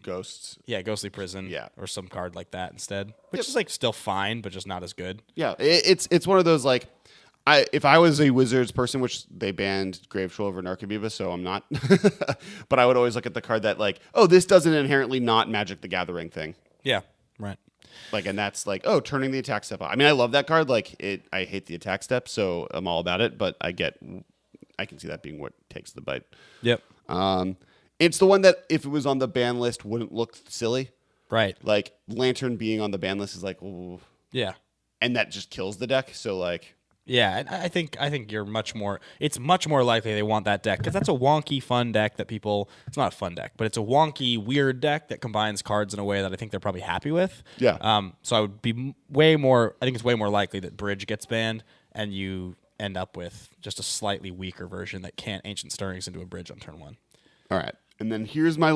Ghosts. Yeah, Ghostly Prison. Yeah. Or some card like that instead, which is like still fine, but just not as good. Yeah, it's one of those like, if I was a Wizards person, which they banned Gravetroll over Narcomoeba, so I'm not, but I would always look at the card that like, oh, this doesn't inherently not Magic the Gathering thing. Yeah, right. Like, and that's like, oh, turning the attack step. I mean, I love that card. Like, I hate the attack step, so I'm all about it. But I can see that being what takes the bite. Yep. It's the one that if it was on the ban list wouldn't look silly. Right. Like Lantern being on the ban list is like, ooh. Yeah. And that just kills the deck. So like, yeah, and I think you're much more. It's much more likely they want that deck because that's a wonky, fun deck that people. It's not a fun deck, but it's a wonky, weird deck that combines cards in a way that I think they're probably happy with. Yeah. So I would be way more. I think it's way more likely that Bridge gets banned and you end up with just a slightly weaker version that can't Ancient Stirrings into a Bridge on turn 1. All right. And then here's my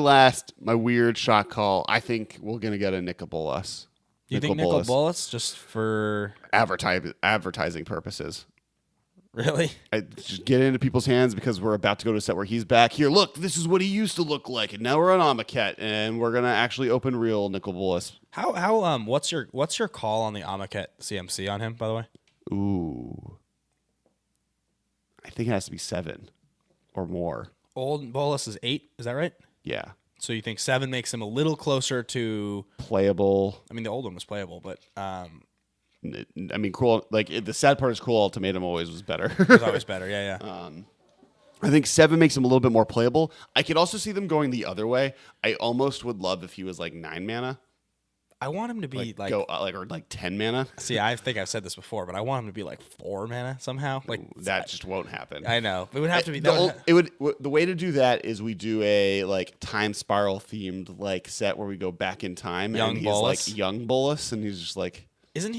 weird shot call. I think we're going to get a Nicol Bolas. You think Nicol Bolas just for advertising purposes? Really? I just get into people's hands because we're about to go to a set where he's back. Here, look, this is what he used to look like, and now we're on Amonkhet, and we're going to actually open real Nicol Bolas. How what's your call on the Amonkhet CMC on him, by the way? Ooh. I think it has to be 7 or more. Old Bolas is 8, is that right? Yeah. So you think 7 makes him a little closer to playable? I mean, the old one was playable, but I mean, Cruel. Like the sad part is, Cruel Ultimatum always was better. It was always better. Yeah, yeah. I think 7 makes him a little bit more playable. I could also see them going the other way. I almost would love if he was like 9 mana. I want him to be like or 10 mana. See, I think I've said this before, but I want him to be like 4 mana somehow. Like that just won't happen. I know. It would have to be the way to do that is we do a like time spiral themed like set where we go back in time young and he's Bolas. like young Bolas and he's just like, isn't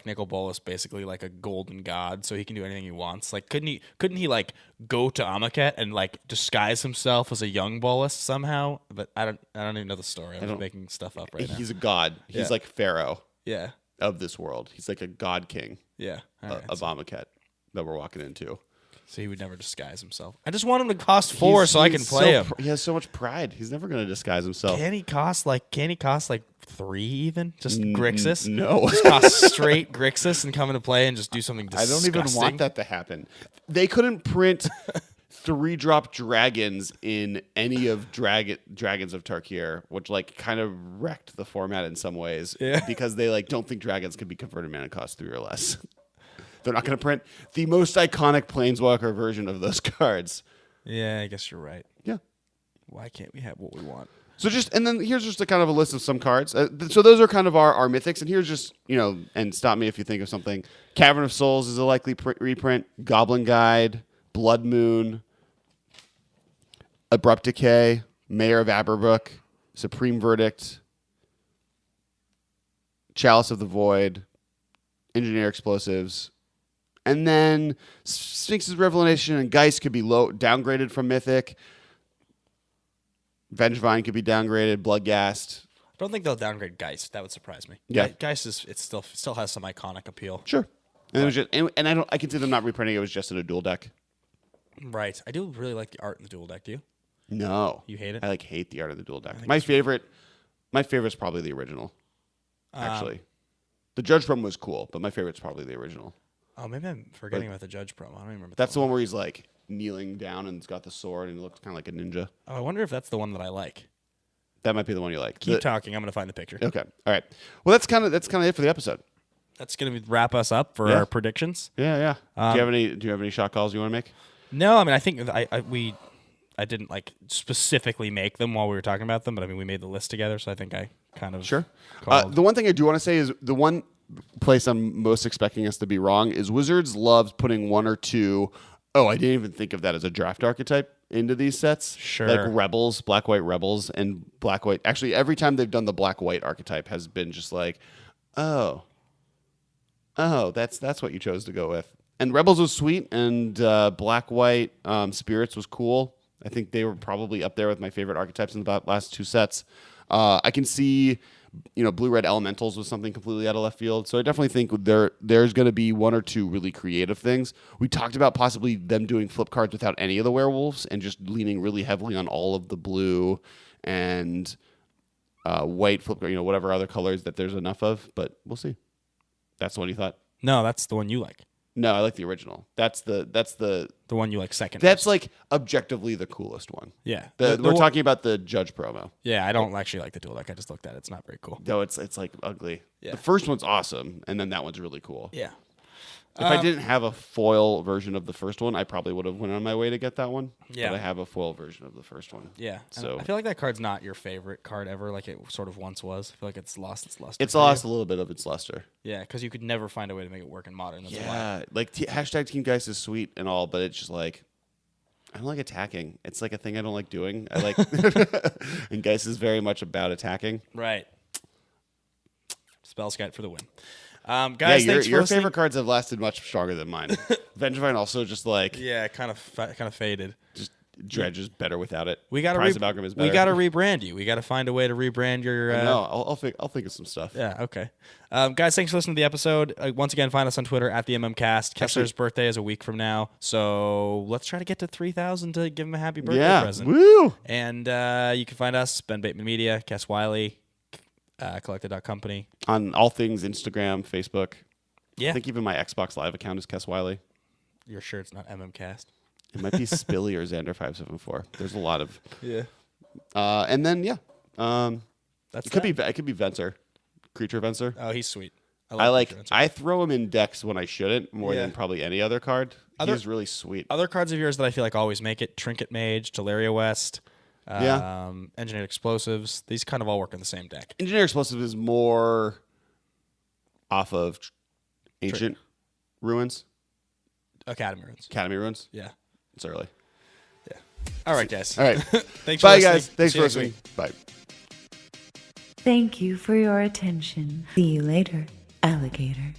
Nicol Bolas basically like a golden god, so he can do anything he wants? Like, couldn't he like go to Amonkhet and like disguise himself as a young Bolas somehow? But I don't even know the story. I'm making stuff up right now. He's a god. He's like Pharaoh. Yeah. Of this world. He's like a god king. Yeah. Of Amonkhet that we're walking into. So he would never disguise himself. I just want him to cost 4 so I can play him. He has so much pride. He's never going to disguise himself. Can he cost like 3 even? Just Grixis? No. Just cost straight Grixis and come into play and just do something disgusting. I don't even want that to happen. They couldn't print 3-drop dragons in any of Dragons of Tarkir, which like kind of wrecked the format in some ways. Yeah. Because they like don't think dragons could be converted mana cost 3 or less. They're not going to print the most iconic Planeswalker version of those cards. Yeah, I guess you're right. Yeah. Why can't we have what we want? So and then here's just a kind of a list of some cards. So those are kind of our mythics. And here's just, and stop me if you think of something. Cavern of Souls is a likely reprint. Goblin Guide, Blood Moon, Abrupt Decay, Mayor of Aberbrook, Supreme Verdict, Chalice of the Void, Engineer Explosives. And then Sphinx's Revelation and Geist could be downgraded from Mythic. Vengevine could be downgraded. Bloodghast. I don't think they'll downgrade Geist. That would surprise me. Yeah, Geist still has some iconic appeal. Sure. And it was just, and I can see them not reprinting it. It was just in a dual deck. Right. I do really like the art in the dual deck. Do you? No. You hate it? I hate the art of the dual deck. My favorite is probably the original. Actually, the Judge Promo was cool, but my favorite's probably the original. Oh, maybe I'm forgetting about the Judge promo. I don't even remember. That's the one where he's like kneeling down and he's got the sword and he looks kind of like a ninja. Oh, I wonder if that's the one that I like. That might be the one you like. Keep talking. I'm going to find the picture. Okay. All right. Well, that's kind of it for the episode. That's gonna wrap us up for Yeah. our predictions. Yeah. Do you have any shot calls you want to make? No, I mean I think I didn't like specifically make them while we were talking about them, but I mean we made the list together, so I think I kind of Sure. called. The one thing I do want to say is the one place I'm most expecting us to be wrong is Wizards loves putting one or two. Oh, I didn't even think of that as a draft archetype into these sets. Sure. Like Rebels, Black-White Rebels, and Black-White. Actually, every time they've done the Black-White archetype has been just like, oh, that's what you chose to go with. And Rebels was sweet, and Black-White Spirits was cool. I think they were probably up there with my favorite archetypes in the last two sets. I can see, Blue-Red Elementals was something completely out of left field. So I definitely think there's going to be one or two really creative things. We talked about possibly them doing flip cards without any of the werewolves and just leaning really heavily on all of the blue and white flip card, whatever other colors that there's enough of. But we'll see. That's the one you thought? No, that's the one you like. No, I like the original. That's the one you like second. That's most. like objectively the coolest one. Yeah. We're talking about the Judge promo. Yeah, I don't actually like the dual deck. I just looked at it. It's not very cool. No, it's like ugly. Yeah. The first one's awesome, and then that one's really cool. Yeah. If I didn't have a foil version of the first one, I probably would have went on my way to get that one. Yeah. But I have a foil version of the first one. Yeah. So And I feel like that card's not your favorite card ever, like it sort of once was. I feel like it's lost its luster. it's lost a little bit of its luster. Yeah, because you could never find a way to make it work in Modern. That's why. Yeah, like hashtag Team Geist is sweet and all, but it's just like I don't like attacking. It's like a thing I don't like doing. I like, and Geist is very much about attacking. Right. Spell Scout for the win. Guys, yeah, thanks for your listening. favorite cards have lasted much stronger than mine. Vengevine also just like Yeah, kind of faded. just Dredge is better without it. We got to Prize of Alchemy is better. We got to rebrand you. We got to find a way to rebrand your. No, I'll think of some stuff. Yeah. Okay. Guys, thanks for listening to the episode. Once again, find us on Twitter at theMMcast. Kessler's birthday is a week from now, so let's try to get to 3,000 to give him a happy birthday present. Woo! And you can find us Ben Bateman Media, Kess Wiley, Collected.company. On all things Instagram, Facebook. Yeah. I think even my Xbox Live account is Kess Wiley. You're sure it's not MMcast? It might be Spilly or Xander574. There's a lot of. Yeah. And then That's it could be Venser, Creature Venser. Oh, he's sweet. I throw him in decks when I shouldn't more Yeah. than probably any other card. He's really sweet. Other cards of yours that I feel like always make it: Trinket Mage, Delaria West, Engineered Explosives. These kind of all work in the same deck. Engineer Explosive is more off of Ancient Ruins, Academy Runes. Academy Ruins. Yeah. It's early. Yeah. All right, guys. All right. Thanks Bye, for listening. guys. Thanks See for you next listening. week. Bye. Thank you for your attention. See you later, alligator.